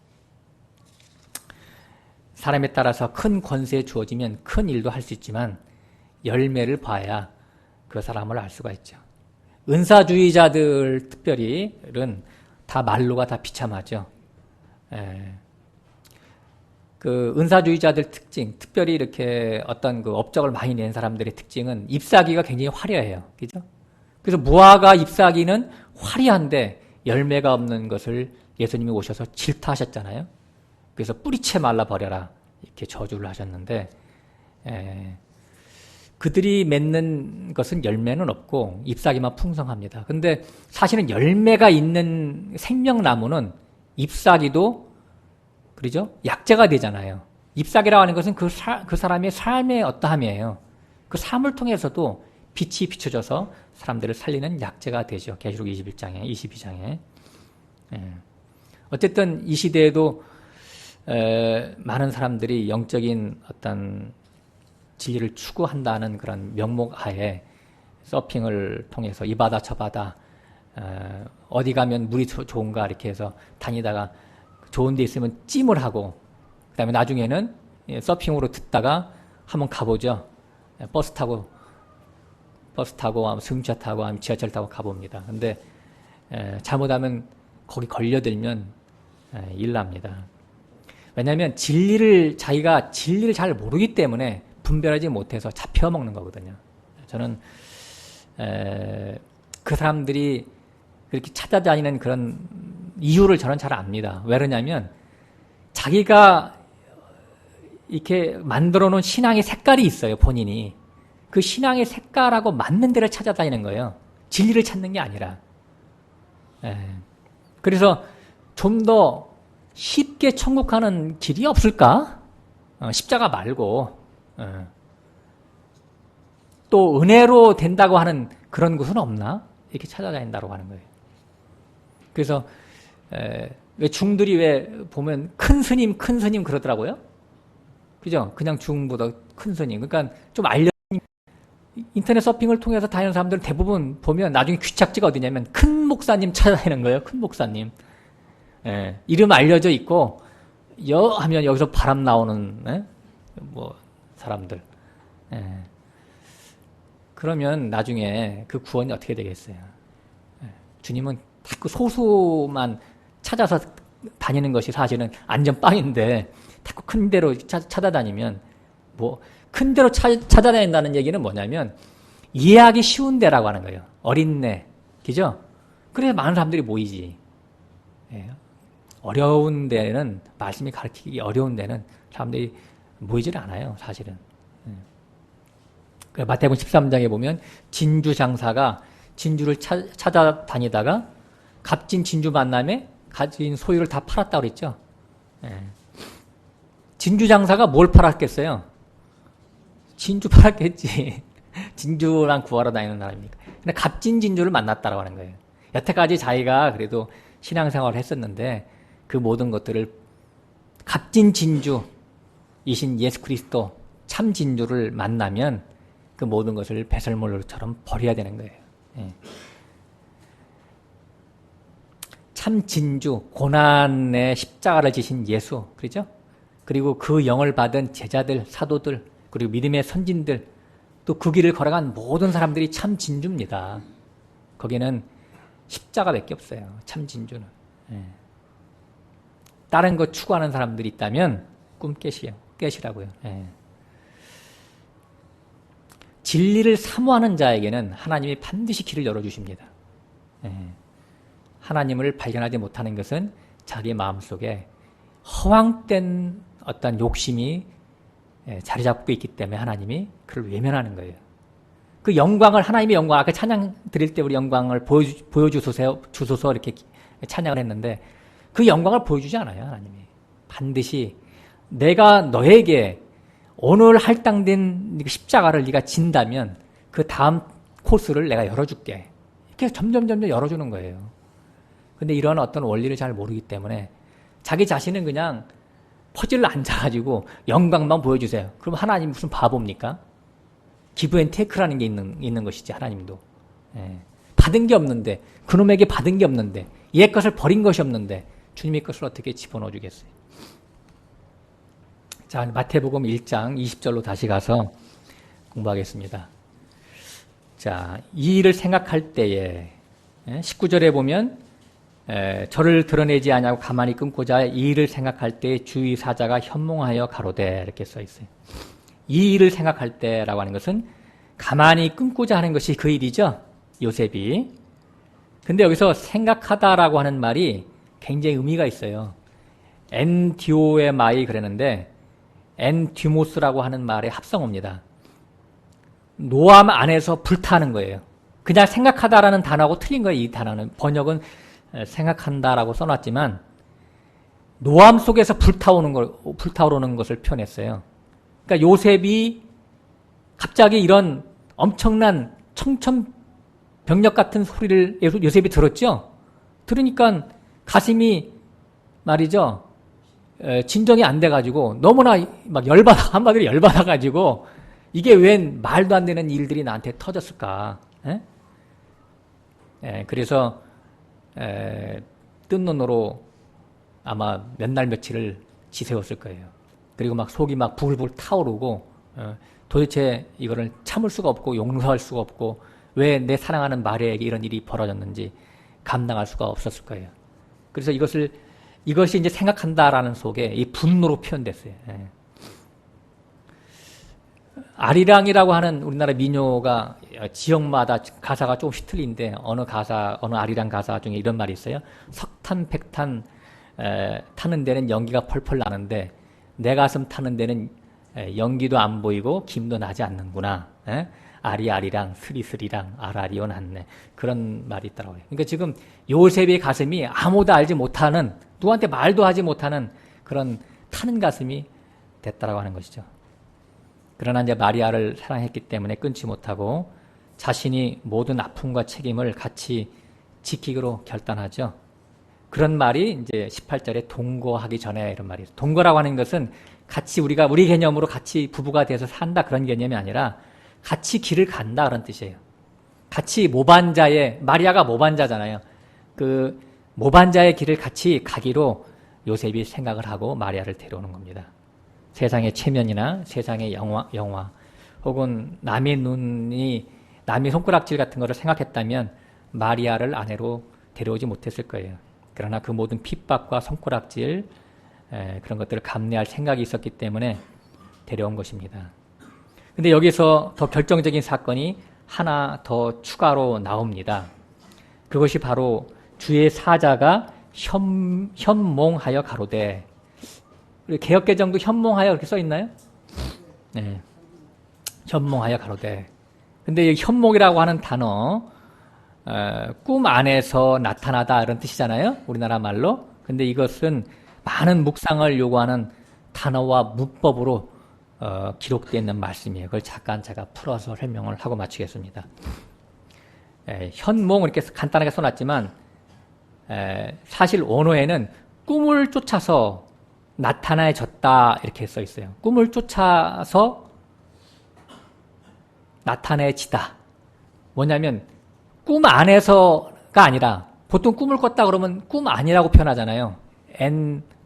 사람에 따라서 큰 권세 주어지면 큰 일도 할 수 있지만 열매를 봐야 그 사람을 알 수가 있죠. 은사주의자들 특별히는 다 말로가 다 비참하죠. 그 은사주의자들 특징, 특별히 이렇게 어떤 그 업적을 많이 낸 사람들의 특징은 잎사귀가 굉장히 화려해요. 그죠? 그래서 무화과 잎사귀는 화려한데 열매가 없는 것을 예수님이 오셔서 질타하셨잖아요. 그래서 뿌리채 말라버려라 이렇게 저주를 하셨는데 그들이 맺는 것은 열매는 없고 잎사귀만 풍성합니다. 근데 사실은 열매가 있는 생명나무는 잎사귀도 그러죠? 약재가 되잖아요. 잎사귀라고 하는 것은 그 사람의 삶의 어떠함이에요. 그 삶을 통해서도 빛이 비춰져서 사람들을 살리는 약재가 되죠. 계시록 21장에, 22장에. 어쨌든 이 시대에도 많은 사람들이 영적인 어떤 진리를 추구한다는 그런 명목 하에 서핑을 통해서 이 바다 저 바다 어디 가면 물이 좋은가 이렇게 해서 다니다가 좋은 데 있으면 찜을 하고 그다음에 나중에는 서핑으로 듣다가 한번 가보죠. 버스 타고, 승차 타고, 지하철 타고 가봅니다. 근데 잘못하면 거기 걸려들면 일 납니다. 왜냐하면 자기가 진리를 잘 모르기 때문에 분별하지 못해서 잡혀먹는 거거든요. 저는 그 사람들이 그렇게 찾아다니는 그런 이유를 저는 잘 압니다. 왜 그러냐면 자기가 이렇게 만들어 놓은 신앙의 색깔이 있어요, 본인이. 그 신앙의 색깔하고 맞는 데를 찾아다니는 거예요. 진리를 찾는 게 아니라. 그래서 좀 더 쉽게 천국 가는 길이 없을까? 십자가 말고. 또 은혜로 된다고 하는 그런 곳은 없나? 이렇게 찾아다닌다고 하는 거예요. 그래서 왜 중들이 왜 보면 큰 스님 그러더라고요. 그죠? 그냥 중보다 큰 스님. 그러니까 좀 인터넷 서핑을 통해서 다니는 사람들은 대부분 보면 나중에 귀착지가 어디냐면 큰 목사님 찾아다니는 거예요. 큰 목사님. 이름 알려져 있고 하면 여기서 바람 나오는 사람들. 그러면 나중에 그 구원이 어떻게 되겠어요? 주님은 자꾸 소수만 찾아서 다니는 것이 사실은 안전빵인데 자꾸 큰 데로 찾아다니면 큰 데로 찾아다닌다는 얘기는 뭐냐면 이해하기 쉬운 데라고 하는 거예요. 어린애. 그죠? 그래서 많은 사람들이 모이지. 어려운 데는, 말씀이 가르치기 어려운 데는 사람들이 모이질 않아요, 사실은. 마태복음 13장에 보면 진주 장사가 진주를 찾아다니다가 값진 진주 만남에 가진 소유를 다 팔았다고 그랬죠. 진주 장사가 뭘 팔았겠어요? 진주 팔았겠지. 진주랑 구하러 다니는 사람이니까. 근데 값진 진주를 만났다고 하는 거예요. 여태까지 자기가 그래도 신앙생활을 했었는데 그 모든 것들을 값진 진주이신 예수 그리스도 참 진주를 만나면 그 모든 것을 배설물처럼 버려야 되는 거예요. 참 진주, 고난의 십자가를 지신 예수, 그렇죠? 그리고 그 영을 받은 제자들, 사도들, 그리고 믿음의 선진들, 또 그 길을 걸어간 모든 사람들이 참 진주입니다. 거기는 십자가밖에 없어요. 참 진주는. 다른 거 추구하는 사람들이 있다면 꿈 깨시라고요. 진리를 사모하는 자에게는 하나님이 반드시 길을 열어주십니다. 하나님을 발견하지 못하는 것은 자기 마음속에 허황된 어떤 욕심이 자리 잡고 있기 때문에 하나님이 그를 외면하는 거예요. 그 영광을, 하나님의 영광, 아까 찬양 드릴 때 우리 영광을 주소서 이렇게 찬양을 했는데 그 영광을 보여주지 않아요, 하나님이. 반드시 내가 너에게 오늘 할당된 십자가를 네가 진다면 그 다음 코스를 내가 열어줄게. 이렇게 점점 열어주는 거예요. 근데 이런 어떤 원리를 잘 모르기 때문에 자기 자신은 그냥 퍼즐을 앉아가지고 영광만 보여주세요. 그럼 하나님 무슨 바보입니까? 기브 앤 테이크라는 게 있는 것이지, 하나님도. 받은 게 없는데, 그놈에게 받은 게 없는데, 얘 것을 버린 것이 없는데 주님의 것을 어떻게 집어넣어 주겠어요? 자, 마태복음 1장 20절로 다시 가서 공부하겠습니다. 자, 이 일을 생각할 때에 19절에 보면 저를 드러내지 아니하고 가만히 끊고자 이 일을 생각할 때 주의 사자가 현몽하여 가로되 이렇게 써 있어요. 이 일을 생각할 때라고 하는 것은 가만히 끊고자 하는 것이 그 일이죠. 요셉이. 근데 여기서 생각하다라고 하는 말이 굉장히 의미가 있어요. 엔디오에마이 그랬는데 엔디모스라고 하는 말의 합성어입니다. 노암 안에서 불타는 거예요. 그냥 생각하다라는 단어하고 틀린 거예요. 이 단어는. 번역은 생각한다라고 써놨지만 노암 속에서 불타오르는 것을 표현했어요. 그러니까 요셉이 갑자기 이런 엄청난 청천벽력 같은 소리를 요셉이 들었죠. 들으니까 가슴이 말이죠. 진정이 안 돼가지고 너무나 막 한마디로 열받아가지고 이게 웬 말도 안 되는 일들이 나한테 터졌을까. 그래서 뜬 눈으로 아마 몇 날 며칠을 지새웠을 거예요. 그리고 막 속이 막 부글부글 타오르고 도대체 이거를 참을 수가 없고 용서할 수가 없고 왜 내 사랑하는 마리아에게 이런 일이 벌어졌는지 감당할 수가 없었을 거예요. 그래서 이것이 이제 생각한다라는 속에 이 분노로 표현됐어요. 예. 아리랑이라고 하는 우리나라 민요가 지역마다 가사가 조금씩 틀린데 어느 아리랑 가사 중에 이런 말이 있어요. 석탄, 백탄 타는 데는 연기가 펄펄 나는데 내 가슴 타는 데는 연기도 안 보이고 김도 나지 않는구나. 에? 아리아리랑 스리스리랑 아라리온 한네 그런 말이 있더라고요. 그러니까 지금 요셉의 가슴이 아무도 알지 못하는 누구한테 말도 하지 못하는 그런 타는 가슴이 됐다라고 하는 것이죠. 그러나 이제 마리아를 사랑했기 때문에 끊지 못하고 자신이 모든 아픔과 책임을 같이 지키기로 결단하죠. 그런 말이 이제 18절에 동거하기 전에 이런 말이 있어요. 동거라고 하는 것은 같이 우리 개념으로 같이 부부가 돼서 산다 그런 개념이 아니라 같이 길을 간다 그런 뜻이에요. 같이 마리아가 모반자잖아요. 그 모반자의 길을 같이 가기로 요셉이 생각을 하고 마리아를 데려오는 겁니다. 세상의 체면이나 세상의 영화 혹은 남의 손가락질 같은 거를 생각했다면 마리아를 아내로 데려오지 못했을 거예요. 그러나 그 모든 핍박과 손가락질 그런 것들을 감내할 생각이 있었기 때문에 데려온 것입니다. 근데 여기서 더 결정적인 사건이 하나 더 추가로 나옵니다. 그것이 바로 주의 사자가 현몽하여 가로되. 개역개정도 현몽하여 그렇게 써 있나요? 네. 현몽하여 가로되. 근데 이 현몽이라고 하는 단어 꿈 안에서 나타나다 이런 뜻이잖아요. 우리나라 말로. 근데 이것은 많은 묵상을 요구하는 단어와 문법으로 기록되어 있는 말씀이에요. 그걸 잠깐 제가 풀어서 설명을 하고 마치겠습니다. 현몽 이렇게 간단하게 써놨지만 사실 원어에는 꿈을 쫓아서 나타내졌다 이렇게 써 있어요. 꿈을 쫓아서 나타내지다. 뭐냐면 꿈 안에서가 아니라 보통 꿈을 꿨다 그러면 꿈 아니라고 표현하잖아요.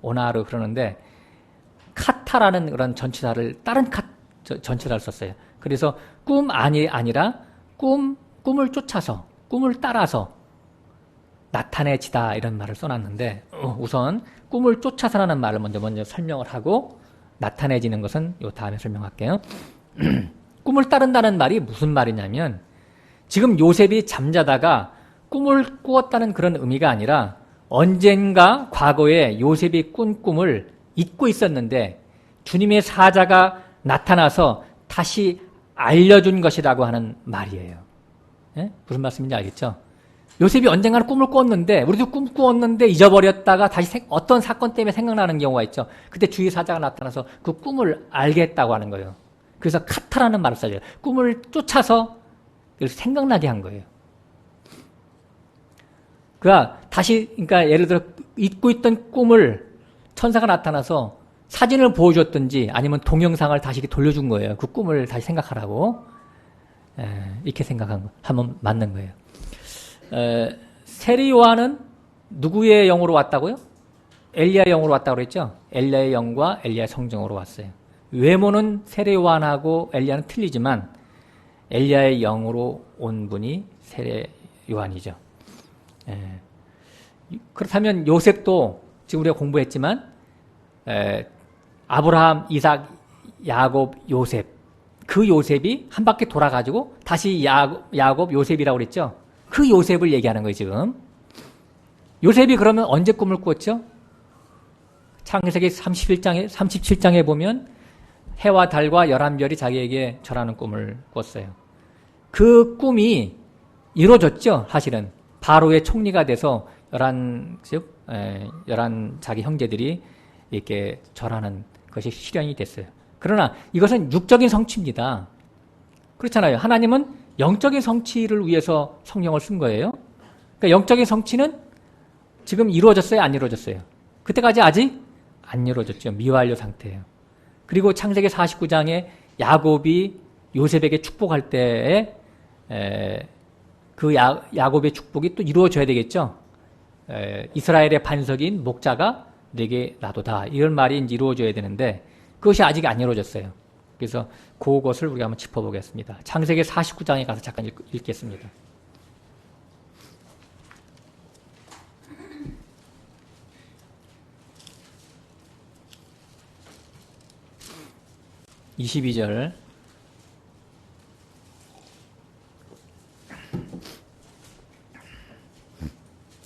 오나르 그러는데 카타라는 그런 전치사를 다른 전치사를 썼어요. 그래서 꿈 아니라 꿈을 쫓아서 꿈을 따라서 나타내지다 이런 말을 써놨는데 우선 꿈을 쫓아서라는 말을 먼저 설명을 하고 나타내지는 것은 요 다음에 설명할게요. 꿈을 따른다는 말이 무슨 말이냐면 지금 요셉이 잠자다가 꿈을 꾸었다는 그런 의미가 아니라 언젠가 과거에 요셉이 꾼 꿈을 잊고 있었는데 주님의 사자가 나타나서 다시 알려준 것이라고 하는 말이에요. 예? 무슨 말씀인지 알겠죠? 요셉이 언젠가는 꿈을 꿨는데 우리도 꿈 꾸었는데 잊어버렸다가 다시 어떤 사건 때문에 생각나는 경우가 있죠. 그때 주의 사자가 나타나서 그 꿈을 알게 했다고 하는 거예요. 그래서 카타라는 말을 써요. 꿈을 쫓아서 생각나게 한 거예요. 그러니까 예를 들어 잊고 있던 꿈을 천사가 나타나서 사진을 보여줬든지 아니면 동영상을 다시 돌려준 거예요. 그 꿈을 다시 생각하라고. 이렇게 하면 맞는 거예요. 세리 요한은 누구의 영으로 왔다고요? 엘리야의 영으로 왔다고 그랬죠? 엘리야의 영과 엘리야의 성령으로 왔어요. 외모는 세례 요한하고 엘리야는 틀리지만 엘리야의 영으로 온 분이 세례 요한이죠. 그렇다면 요셉도 지금 우리가 공부했지만 아브라함, 이삭, 야곱, 요셉 그 요셉이 한 바퀴 돌아가지고 다시 야곱, 요셉이라고 그랬죠. 그 요셉을 얘기하는 거예요 지금. 요셉이 그러면 언제 꿈을 꿨죠? 창세기 37장에 보면 해와 달과 11별이 자기에게 절하는 꿈을 꿨어요. 그 꿈이 이루어졌죠 사실은. 바로의 총리가 돼서 11 자기 형제들이 이렇게 절하는 것이 실현이 됐어요. 그러나 이것은 육적인 성취입니다. 그렇잖아요. 하나님은 영적인 성취를 위해서 성령을 쓴 거예요. 그러니까 영적인 성취는 지금 이루어졌어요? 안 이루어졌어요? 그때까지 아직 안 이루어졌죠. 미완료 상태예요. 그리고 창세기 49장에 야곱이 요셉에게 축복할 때에 그 야곱의 축복이 또 이루어져야 되겠죠. 이스라엘의 반석인 목자가 내게 놔도다. 이런 말이 이제 이루어져야 되는데 그것이 아직 안 이루어졌어요. 그래서 그것을 우리가 한번 짚어보겠습니다. 창세기 49장에 가서 잠깐 읽겠습니다. (22절)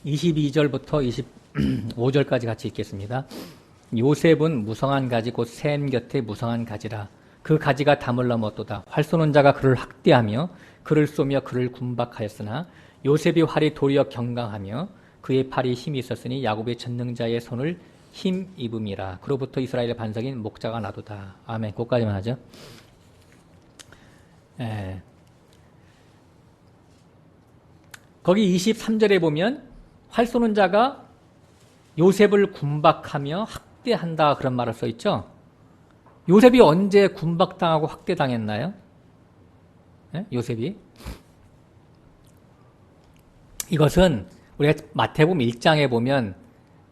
22절부터 25절까지 같이 읽겠습니다. 요셉은 무성한 가지 곧 샘 곁에 무성한 가지라. 그 가지가 담을 넘었도다. 활 쏘는 자가 그를 학대하며 그를 쏘며 그를 군박하였으나 요셉이 활이 도리어 경강하며 그의 팔이 힘이 있었으니 야곱의 전능자의 손을 힘입음이라. 그로부터 이스라엘의 반석인 목자가 나도다. 아멘. 그것까지만 하죠. 거기 23절에 보면 활 쏘는 자가 요셉을 군박하며 학대한다 그런 말을 써 있죠. 요셉이 언제 군박당하고 학대당했나요? 요셉이. 이것은 우리가 마태복음 1장에 보면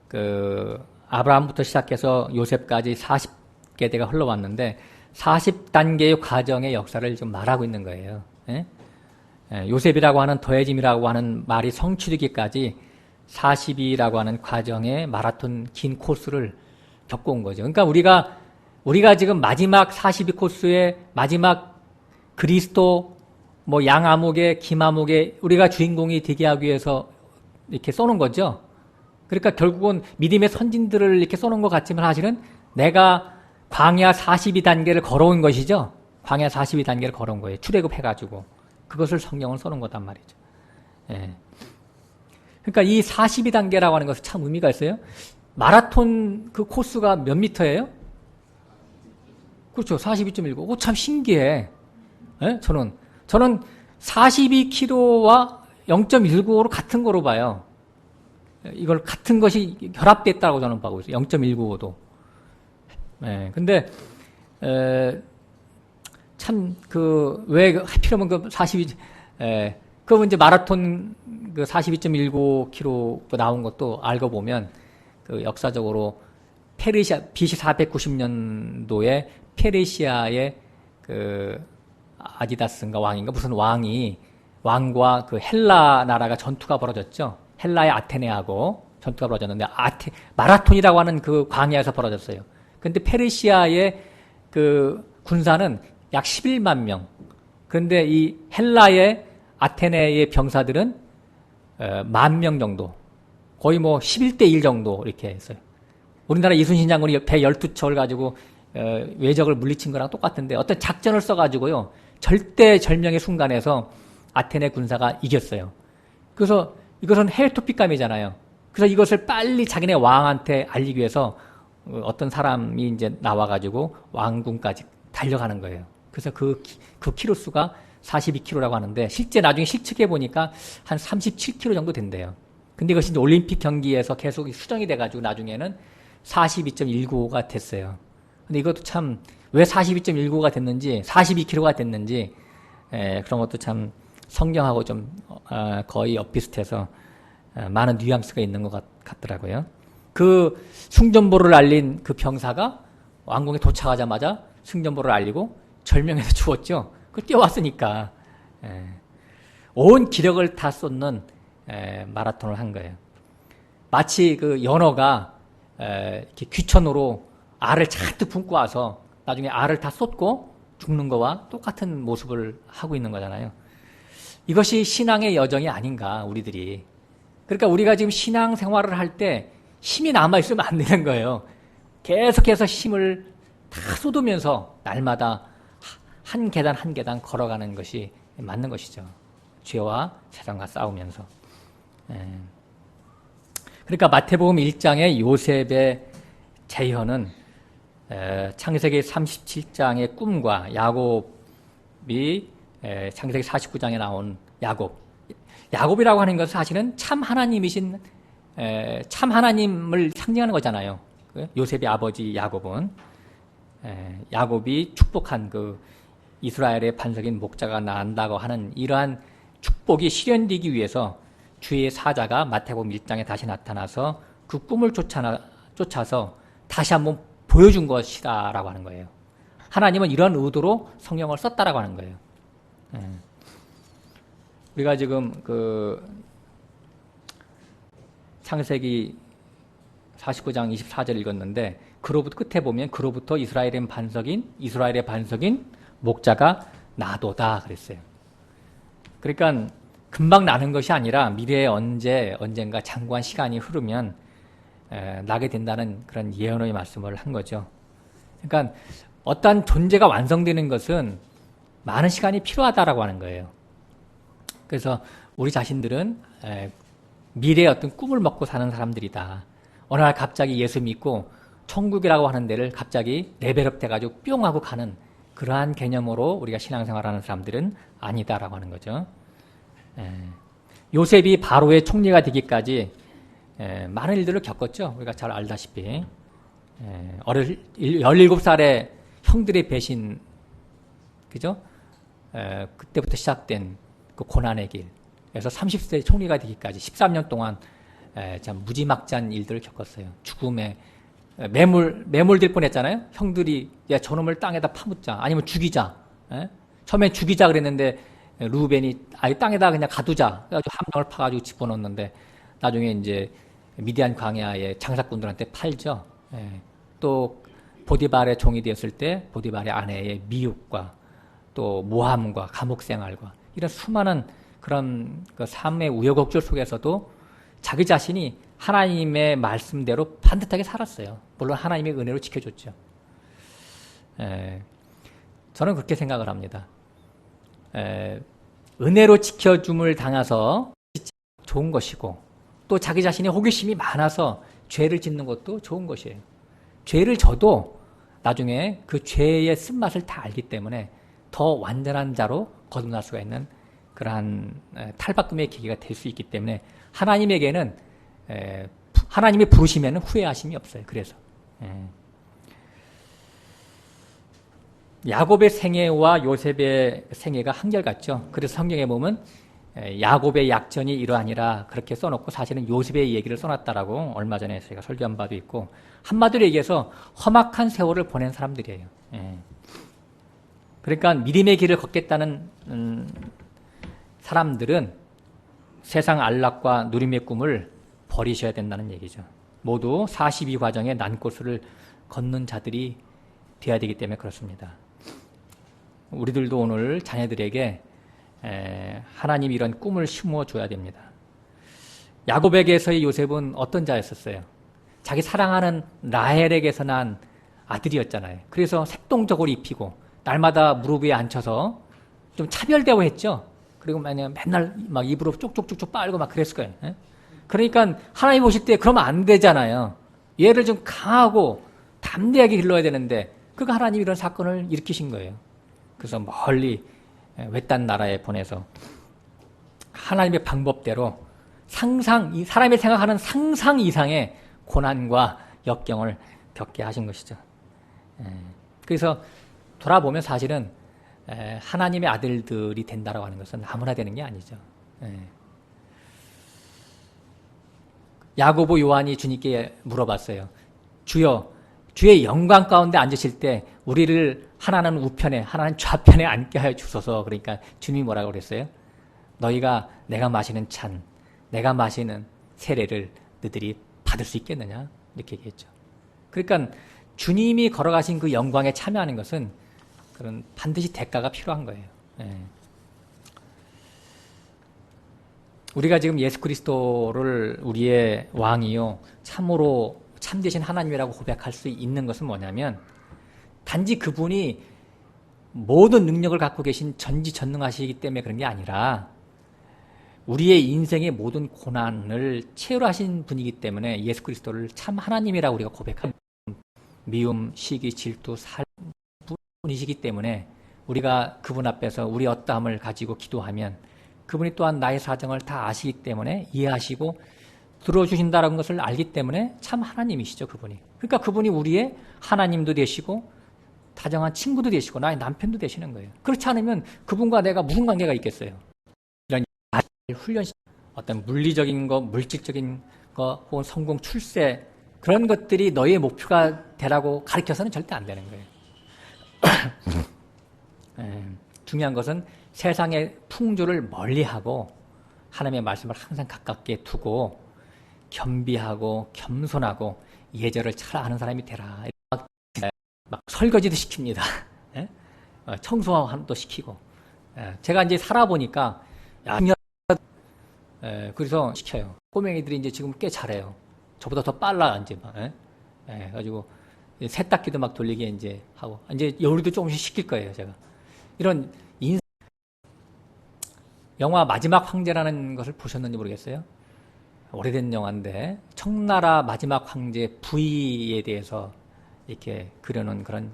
그 아브라함부터 시작해서 요셉까지 40계대가 흘러왔는데 40단계의 과정의 역사를 좀 말하고 있는 거예요. 요셉이라고 하는 더해짐이라고 하는 말이 성취되기까지 40이라고 하는 과정의 마라톤 긴 코스를 겪어온 거죠. 그러니까 우리가 지금 마지막 42 코스의 마지막 그리스도 뭐 양아목의 김아목의 우리가 주인공이 되게 하기 위해서 이렇게 써놓은 거죠. 그러니까 결국은 믿음의 선진들을 이렇게 써놓은 것 같지만 사실은 내가 광야 42단계를 걸어온 것이죠. 광야 42단계를 걸어온 거예요. 출애굽해가지고. 그것을 성경은 써놓은 거단 말이죠. 그러니까 이 42단계라고 하는 것은 참 의미가 있어요. 마라톤 그 코스가 몇 미터예요? 그렇죠. 42.19. 참 신기해. 저는 42km와 0.195로 같은 거로 봐요. 이걸 같은 것이 결합됐다고 저는 보고 있어요. 0.195도. 근데 참 왜 하필이면 그 42, 그럼 이제 마라톤 그 42.19km 나온 것도 알고 보면 그 역사적으로 페르시아 BC 490년도에 페르시아의 그 아디다스인가 왕인가 무슨 왕과 그 헬라 나라가 전투가 벌어졌죠. 헬라의 아테네하고 전투가 벌어졌는데 마라톤이라고 하는 그 광야에서 벌어졌어요. 근데 페르시아의 그 군사는 약 11만 명. 그런데 이 헬라의 아테네의 병사들은 10,000명 정도. 거의 뭐 11대 1 정도 이렇게 했어요. 우리나라 이순신 장군이 배 12척을 가지고 외적을 물리친 거랑 똑같은데 어떤 작전을 써가지고요. 절대절명의 순간에서 아테네 군사가 이겼어요. 그래서 이것은 해외 토픽감이잖아요. 그래서 이것을 빨리 자기네 왕한테 알리기 위해서 어떤 사람이 이제 나와가지고 왕궁까지 달려가는 거예요. 그래서 그 키로수가 42km라고 하는데 실제 나중에 실측해 보니까 한 37km 정도 된대요. 근데 이것이 이제 올림픽 경기에서 계속 수정이 돼가지고 나중에는 42.195가 됐어요. 근데 이것도 참 왜 42.195가 됐는지 42km가 됐는지 그런 것도 참 성경하고 좀 거의 엇비슷해서 많은 뉘앙스가 있는 것 같더라고요. 그 승전보를 알린 그 병사가 왕궁에 도착하자마자 승전보를 알리고 절명해서 죽었죠. 그 뛰어왔으니까 온 기력을 다 쏟는 마라톤을 한 거예요. 마치 그 연어가 이렇게 귀천으로 알을 잔뜩 품고 와서 나중에 알을 다 쏟고 죽는 거와 똑같은 모습을 하고 있는 거잖아요. 이것이 신앙의 여정이 아닌가 우리들이. 그러니까 우리가 지금 신앙 생활을 할 때 힘이 남아있으면 안 되는 거예요. 계속해서 힘을 다 쏟으면서 날마다 한 계단 한 계단 걸어가는 것이 맞는 것이죠. 죄와 세상과 싸우면서. 그러니까 마태복음 1장의 요셉의 재현은 창세기 37장의 꿈과 야곱이 창세기 49장에 나온 야곱이라고 하는 것은 사실은 참 하나님이신 참 하나님을 상징하는 거잖아요. 요셉의 아버지 야곱은 야곱이 축복한 그 이스라엘의 반석인 목자가 난다고 하는 이러한 축복이 실현되기 위해서 주의 사자가 마태복음 1장에 다시 나타나서 그 꿈을 쫓아서 다시 한번 보여준 것이다라고 하는 거예요. 하나님은 이런 의도로 성경을 썼다라고 하는 거예요. 우리가 지금 창세기 49장 24절 읽었는데 그로부터 끝에 보면 그로부터 이스라엘의 반석인 목자가 나도다 그랬어요. 그러니까 금방 나는 것이 아니라 미래에 언젠가 장구한 시간이 흐르면 나게 된다는 그런 예언의 말씀을 한 거죠. 그러니까 어떠한 존재가 완성되는 것은 많은 시간이 필요하다라고 하는 거예요. 그래서 우리 자신들은 미래의 어떤 꿈을 먹고 사는 사람들이다. 어느 날 갑자기 예수 믿고 천국이라고 하는 데를 갑자기 레벨업 돼가지고 뿅 하고 가는 그러한 개념으로 우리가 신앙생활하는 사람들은 아니다라고 하는 거죠. 요셉이 바로의 총리가 되기까지 많은 일들을 겪었죠. 우리가 잘 알다시피 17살에 형들의 배신, 그죠? 그때부터 시작된 그 고난의 길. 그래서 30세 총리가 되기까지 13년 동안 참 무지막지한 일들을 겪었어요. 죽음에 매몰될 뻔했잖아요. 형들이 야 저놈을 땅에다 파묻자, 아니면 죽이자. 처음엔 죽이자 그랬는데 루벤이 아예 땅에다 그냥 가두자. 그래가지고 한 명을 파가지고 집어넣었는데 나중에 이제 미디안 광야의 장사꾼들한테 팔죠. 또 보디발의 종이 되었을 때 보디발의 아내의 미혹과 또 모함과 감옥 생활과 이런 수많은 그런 그 삶의 우여곡절 속에서도 자기 자신이 하나님의 말씀대로 반듯하게 살았어요. 물론 하나님의 은혜로 지켜줬죠. 저는 그렇게 생각을 합니다. 은혜로 지켜줌을 당해서 좋은 것이고 또 자기 자신이 호기심이 많아서 죄를 짓는 것도 좋은 것이에요. 죄를 져도 나중에 그 죄의 쓴맛을 다 알기 때문에 더 완전한 자로 거듭날 수가 있는 그러한 탈바꿈의 계기가 될 수 있기 때문에 하나님에게는 하나님이 부르시면 후회하심이 없어요. 그래서 야곱의 생애와 요셉의 생애가 한결같죠. 그래서 성경에 보면 야곱의 약전이 이러하니라 그렇게 써놓고 사실은 요셉의 얘기를 써놨다라고 얼마 전에 제가 설교한 바도 있고 한마디로 얘기해서 험악한 세월을 보낸 사람들이에요. 그러니까 믿음의 길을 걷겠다는 사람들은 세상 안락과 누림의 꿈을 버리셔야 된다는 얘기죠. 모두 42과정의 난꽃을 걷는 자들이 되어야 되기 때문에 그렇습니다. 우리들도 오늘 자녀들에게 하나님이 이런 꿈을 심어줘야 됩니다. 야곱에게서의 요셉은 어떤 자였었어요? 자기 사랑하는 라헬에게서 난 아들이었잖아요. 그래서 색동적으로 입히고 날마다 무릎 위에 앉혀서 좀 차별대우했죠. 그리고 맨날 막 입으로 쪽쪽쪽쪽 빨고 막 그랬을 거예요. 그러니까 하나님 보실 때 그러면 안 되잖아요. 얘를 좀 강하고 담대하게 길러야 되는데 그가 하나님이 이런 사건을 일으키신 거예요. 그래서 멀리 외딴 나라에 보내서 하나님의 방법대로 사람이 생각하는 상상 이상의 고난과 역경을 겪게 하신 것이죠. 그래서 돌아보면 사실은 하나님의 아들들이 된다라고 하는 것은 아무나 되는 게 아니죠. 야고보 요한이 주님께 물어봤어요. 주여, 주의 영광 가운데 앉으실 때 우리를 하나는 우편에 하나는 좌편에 앉게 하여 주소서. 그러니까 주님이 뭐라고 그랬어요? 너희가 내가 마시는 잔, 내가 마시는 세례를 너희들이 받을 수 있겠느냐? 이렇게 얘기했죠. 그러니까 주님이 걸어가신 그 영광에 참여하는 것은 그런 반드시 대가가 필요한 거예요. 우리가 지금 예수 그리스도를 우리의 왕이요 참으로 참되신 하나님이라고 고백할 수 있는 것은 뭐냐면 단지 그분이 모든 능력을 갖고 계신 전지전능하시기 때문에 그런 게 아니라 우리의 인생의 모든 고난을 체류하신 분이기 때문에 예수 그리스도를 참 하나님이라고 우리가 고백합니다. 미움, 시기, 질투, 살 분이시기 때문에 우리가 그분 앞에서 우리 어떠함을 가지고 기도하면 그분이 또한 나의 사정을 다 아시기 때문에 이해하시고 들어주신다는 것을 알기 때문에 참 하나님이시죠, 그분이. 그러니까 그분이 우리의 하나님도 되시고 다정한 친구도 되시고 나의 남편도 되시는 거예요. 그렇지 않으면 그분과 내가 무슨 관계가 있겠어요? 이런 훈련, 어떤 물리적인 거, 물질적인 거, 혹은 성공, 출세 그런 것들이 너의 목표가 되라고 가르쳐서는 절대 안 되는 거예요. 중요한 것은 세상의 풍조를 멀리하고 하나님의 말씀을 항상 가깝게 두고 겸비하고 겸손하고 예절을 잘 아는 사람이 되라. 막 설거지도 시킵니다. 청소도 시키고. 제가 이제 살아보니까 그래서 시켜요. 꼬맹이들이 이제 지금 꽤 잘해요. 저보다 더 빨라 이제 막. 가지고 세탁기도 막 돌리게 이제 하고 이제 요리도 조금씩 시킬 거예요. 제가 이런 영화 마지막 황제라는 것을 보셨는지 모르겠어요. 오래된 영화인데 청나라 마지막 황제 부위에 대해서 이렇게 그려놓은 그런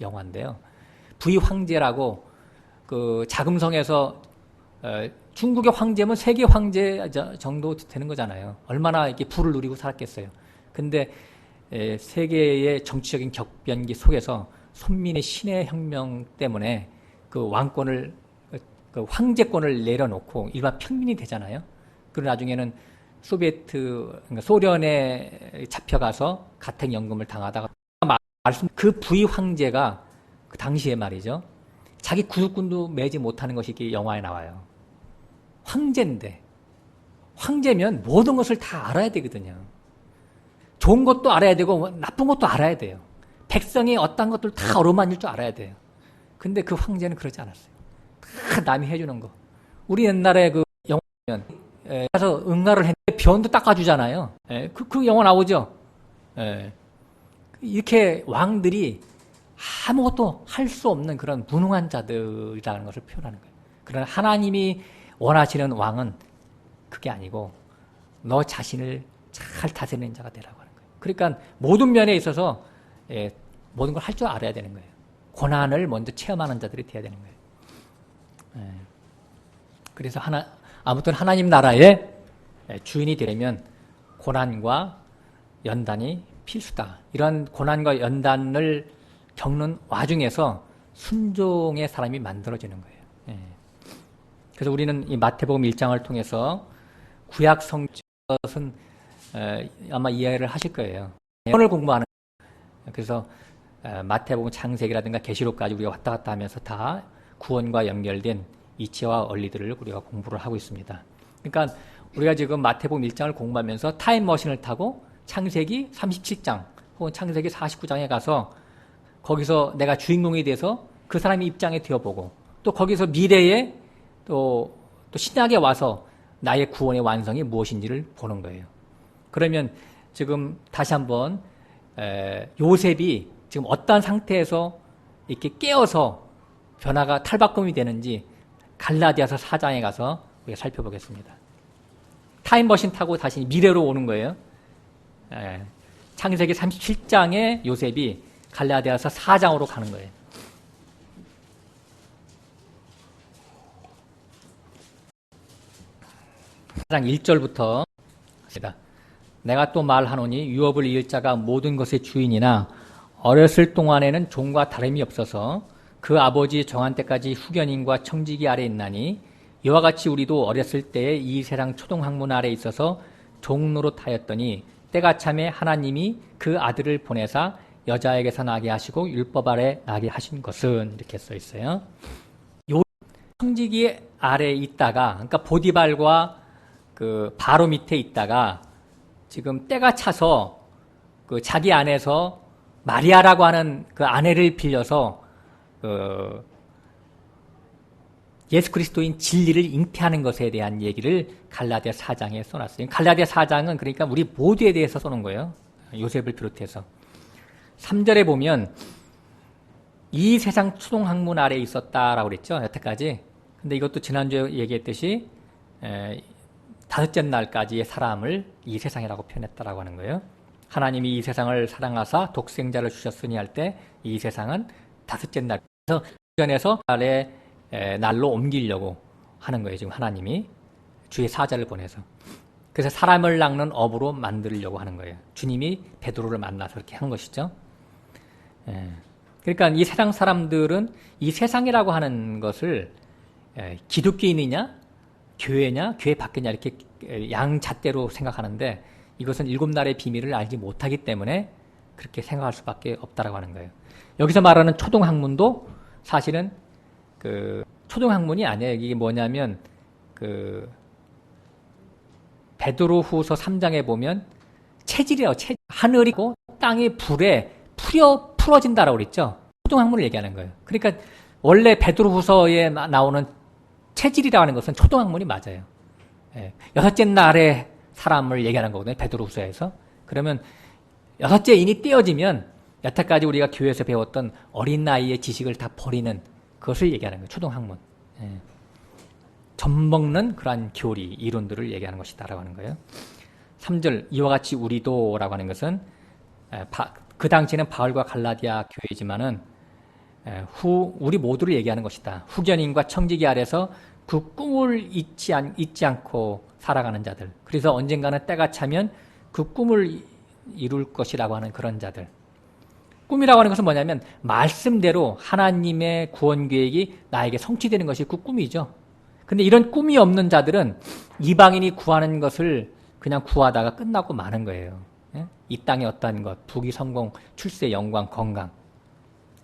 영화인데요. 부위 황제라고 그 자금성에서 중국의 황제면 세계 황제 정도 되는 거잖아요. 얼마나 이렇게 부를 누리고 살았겠어요. 근데 세계의 정치적인 격변기 속에서 손민의 신의 혁명 때문에 그 왕권을 그 황제권을 내려놓고 일반 평민이 되잖아요. 그리고 나중에는 그러니까 소련에 잡혀가서 가택연금을 당하다가 그 부위 황제가 그 당시에 말이죠. 자기 구두꾼도 매지 못하는 것이 이렇게 영화에 나와요. 황제인데 황제면 모든 것을 다 알아야 되거든요. 좋은 것도 알아야 되고 나쁜 것도 알아야 돼요. 백성이 어떤 것들 다 어루만질 줄 알아야 돼요. 근데 그 황제는 그러지 않았어요. 다 남이 해주는 거. 우리 옛날에 그 영화 가서 응가를 했는데 변도 닦아주잖아요. 그 영화 나오죠. 이렇게 왕들이 아무것도 할 수 없는 그런 무능한 자들이라는 것을 표현하는 거예요. 그러나 하나님이 원하시는 왕은 그게 아니고 너 자신을 잘 다스리는 자가 되라고 하는 거예요. 그러니까 모든 면에 있어서 모든 걸 할 줄 알아야 되는 거예요. 고난을 먼저 체험하는 자들이 돼야 되는 거예요. 그래서 아무튼 하나님 나라의 주인이 되려면 고난과 연단이 필수다. 이런 고난과 연단을 겪는 와중에서 순종의 사람이 만들어지는 거예요. 그래서 우리는 이 마태복음 1장을 통해서 구약 성경은 아마 이해를 하실 거예요. 예언을 공부하는 거예요. 그래서 마태복음 창세기라든가 계시록까지 우리가 왔다 갔다 하면서 다 구원과 연결된 이치와 원리들을 우리가 공부를 하고 있습니다. 그러니까 우리가 지금 마태복음 1장을 공부하면서 타임머신을 타고 창세기 37장 혹은 창세기 49장에 가서 거기서 내가 주인공이 돼서 그 사람의 입장에 되어보고 또 거기서 미래에 또 신약에 와서 나의 구원의 완성이 무엇인지를 보는 거예요. 그러면 지금 다시 한번 요셉이 지금 어떤 상태에서 이렇게 깨어서 변화가 탈바꿈이 되는지 갈라디아서 4장에 가서 우리가 살펴보겠습니다. 타임머신 타고 다시 미래로 오는 거예요. 창세기 37장에 요셉이 갈라디아서 4장으로 가는 거예요. 4장 1절부터 내가 또 말하노니 유업을 이을 자가 모든 것의 주인이나 어렸을 동안에는 종과 다름이 없어서 그 아버지 정한 때까지 후견인과 청지기 아래 있나니 이와 같이 우리도 어렸을 때에 이 세상 초동학문 아래 있어서 종노릇하였더니 때가 참에 하나님이 그 아들을 보내사 여자에게서 나게 하시고 율법 아래 나게 하신 것은 이렇게 써 있어요. 요 청지기 아래 있다가 그러니까 보디발과 그 바로 밑에 있다가 지금 때가 차서 그 자기 안에서 마리아라고 하는 그 아내를 빌려서 예수 그리스도인 진리를 잉태하는 것에 대한 얘기를 갈라디아 4장에 써놨어요. 갈라디아 4장은 그러니까 우리 모두에 대해서 써놓은 거예요. 요셉을 비롯해서. 3절에 보면 이 세상 초동학문 아래에 있었다라고 그랬죠. 여태까지. 근데 이것도 지난주에 얘기했듯이 다섯째 날까지의 사람을 이 세상이라고 표현했다라고 하는 거예요. 하나님이 이 세상을 사랑하사 독생자를 주셨으니 할 때 이 세상은 다섯째 날, 그래서 주변에서 날로 옮기려고 하는 거예요. 지금 하나님이 주의 사자를 보내서. 그래서 사람을 낚는 업으로 만들려고 하는 거예요. 주님이 베드로를 만나서 그렇게 한 것이죠. 그러니까 이 세상 사람들은 이 세상이라고 하는 것을 기독교인이냐 교회냐 교회 밖이냐 이렇게 양잣대로 생각하는데 이것은 일곱 날의 비밀을 알지 못하기 때문에 그렇게 생각할 수밖에 없다라고 하는 거예요. 여기서 말하는 초등학문도 사실은 그 초등학문이 아니에요. 이게 뭐냐면 그 베드로후서 3장에 보면 체질이에요. 하늘이 고 땅이 불에 풀어진다라고 그랬죠. 초등학문을 얘기하는 거예요. 그러니까 원래 베드로후서에 나오는 체질이라고 하는 것은 초등학문이 맞아요. 예, 여섯째 날의 사람을 얘기하는 거거든요. 베드로후서에서. 그러면 여섯째 인이 떼어지면 여태까지 우리가 교회에서 배웠던 어린 나이의 지식을 다 버리는 그것을 얘기하는 거예요. 초등학문. 예. 젖먹는 그러한 교리, 이론들을 얘기하는 것이다라고 하는 거예요. 3절 이와 같이 우리도라고 하는 것은 그 당시에는 바울과 갈라디아 교회이지만은 우리 모두를 얘기하는 것이다. 후견인과 청지기 아래서 그 꿈을 잊지 않고 살아가는 자들. 그래서 언젠가는 때가 차면 그 꿈을 이룰 것이라고 하는 그런 자들. 꿈이라고 하는 것은 뭐냐면 말씀대로 하나님의 구원 계획이 나에게 성취되는 것이 그 꿈이죠. 근데 이런 꿈이 없는 자들은 이방인이 구하는 것을 그냥 구하다가 끝나고 마는 거예요. 예? 이 땅의 어떠한 것, 부귀, 성공, 출세, 영광, 건강.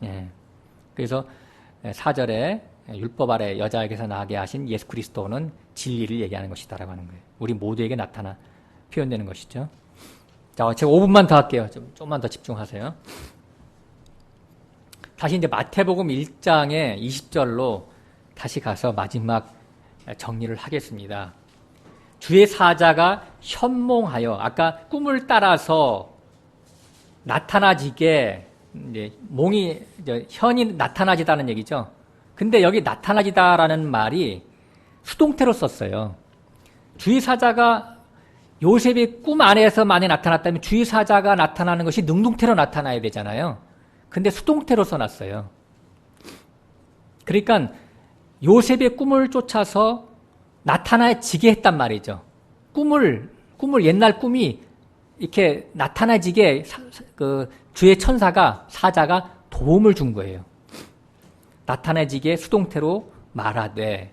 예. 그래서 4절에 율법 아래 여자에게서 나게 하신 예수 그리스도는 진리를 얘기하는 것이다라고 하는 거예요. 우리 모두에게 나타나 표현되는 것이죠. 자, 제가 5분만 더 할게요. 좀만 더 집중하세요. 다시 이제 마태복음 1장의 20절로 다시 가서 마지막 정리를 하겠습니다. 주의 사자가 현몽하여, 아까 꿈을 따라서 나타나지게, 이제 현이 나타나지다는 얘기죠. 근데 여기 나타나지다라는 말이 수동태로 썼어요. 주의 사자가 요셉의 꿈 안에서 많이 나타났다면 주의 사자가 나타나는 것이 능동태로 나타나야 되잖아요. 근데 수동태로 써놨어요. 그러니까 요셉의 꿈을 쫓아서 나타나지게 했단 말이죠. 꿈을 옛날 꿈이 이렇게 나타나지게 그 주의 천사가 사자가 도움을 준 거예요. 나타나지게 수동태로 말하되,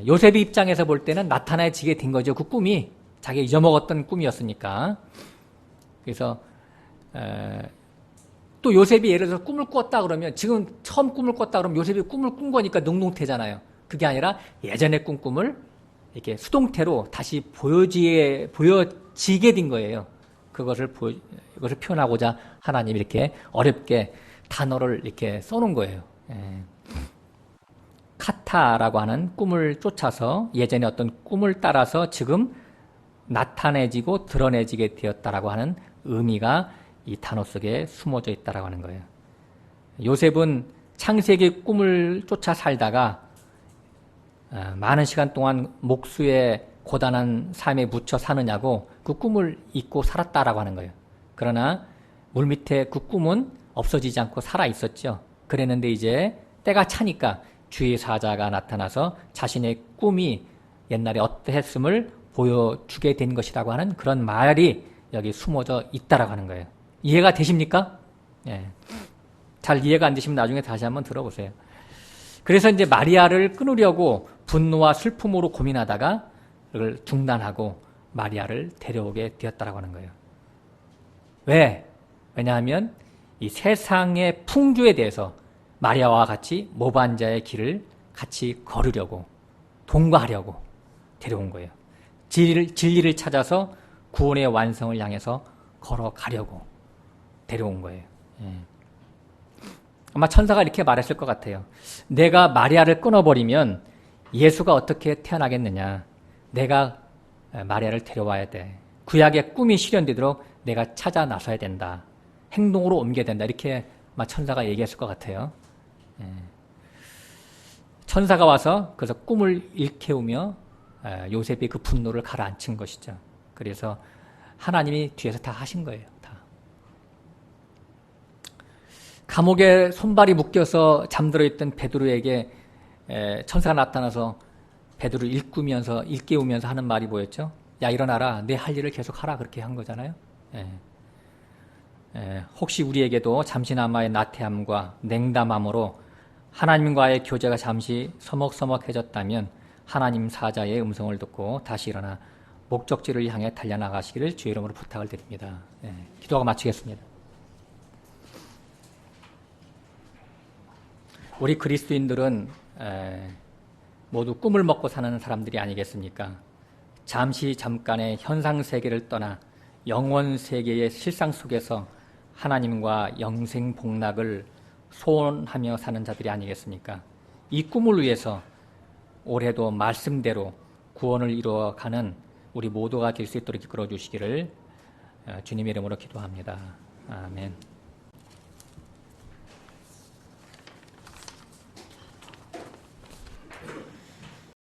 요셉의 입장에서 볼 때는 나타나지게 된 거죠. 그 꿈이 자기가 잊어먹었던 꿈이었으니까. 그래서 또 요셉이 예를 들어서 꿈을 꿨다 그러면, 지금 처음 꿈을 꿨다 그러면 요셉이 꿈을 꾼 거니까 능동태잖아요. 그게 아니라 예전에 꾼 꿈을 이렇게 수동태로 다시 보여지게 된 거예요. 그것을 표현하고자 하나님이 이렇게 어렵게 단어를 이렇게 써놓은 거예요. 카타라고 하는 꿈을 쫓아서 예전에 어떤 꿈을 따라서 지금 나타내지고 드러내지게 되었다라고 하는 의미가 이 단어 속에 숨어져 있다라고 하는 거예요. 요셉은 창세기 꿈을 쫓아 살다가 많은 시간 동안 목수의 고단한 삶에 묻혀 사느냐고 그 꿈을 잊고 살았다라고 하는 거예요. 그러나 물밑에 그 꿈은 없어지지 않고 살아 있었죠. 그랬는데 이제 때가 차니까 주의 사자가 나타나서 자신의 꿈이 옛날에 어떠했음을 보여주게 된 것이라고 하는 그런 말이 여기 숨어져 있다라고 하는 거예요. 이해가 되십니까? 예. 잘 이해가 안 되시면 나중에 다시 한번 들어보세요. 그래서 이제 마리아를 끊으려고 분노와 슬픔으로 고민하다가 그걸 중단하고 마리아를 데려오게 되었다라고 하는 거예요. 왜? 왜냐하면 이 세상의 풍조에 대해서 마리아와 같이 모반자의 길을 같이 걸으려고, 동거하려고 데려온 거예요. 진리를 찾아서 구원의 완성을 향해서 걸어가려고 데려온 거예요. 아마 천사가 이렇게 말했을 것 같아요. 내가 마리아를 끊어버리면 예수가 어떻게 태어나겠느냐. 내가 마리아를 데려와야 돼. 구약의 꿈이 실현되도록 내가 찾아 나서야 된다. 행동으로 옮겨야 된다. 이렇게 아마 천사가 얘기했을 것 같아요. 천사가 와서 그래서 꿈을 일깨우며 요셉이 그 분노를 가라앉힌 것이죠. 그래서 하나님이 뒤에서 다 하신 거예요. 다. 감옥에 손발이 묶여서 잠들어 있던 베드로에게 천사가 나타나서 베드로를 일깨우면서 하는 말이 뭐였죠? 야, 일어나라. 내 할 일을 계속 하라. 그렇게 한 거잖아요. 혹시 우리에게도 잠시나마의 나태함과 냉담함으로 하나님과의 교제가 잠시 서먹서먹해졌다면 하나님 사자의 음성을 듣고 다시 일어나 목적지를 향해 달려나가시기를 주의 이름으로 부탁을 드립니다. 기도하고 마치겠습니다. 우리 그리스도인들은 모두 꿈을 먹고 사는 사람들이 아니겠습니까? 잠깐의 현상 세계를 떠나 영원 세계의 실상 속에서 하나님과 영생 복락을 소원하며 사는 자들이 아니겠습니까? 이 꿈을 위해서 올해도 말씀대로 구원을 이루어가는 우리 모두가 될 수 있도록 이끌어 주시기를 주님의 이름으로 기도합니다. 아멘.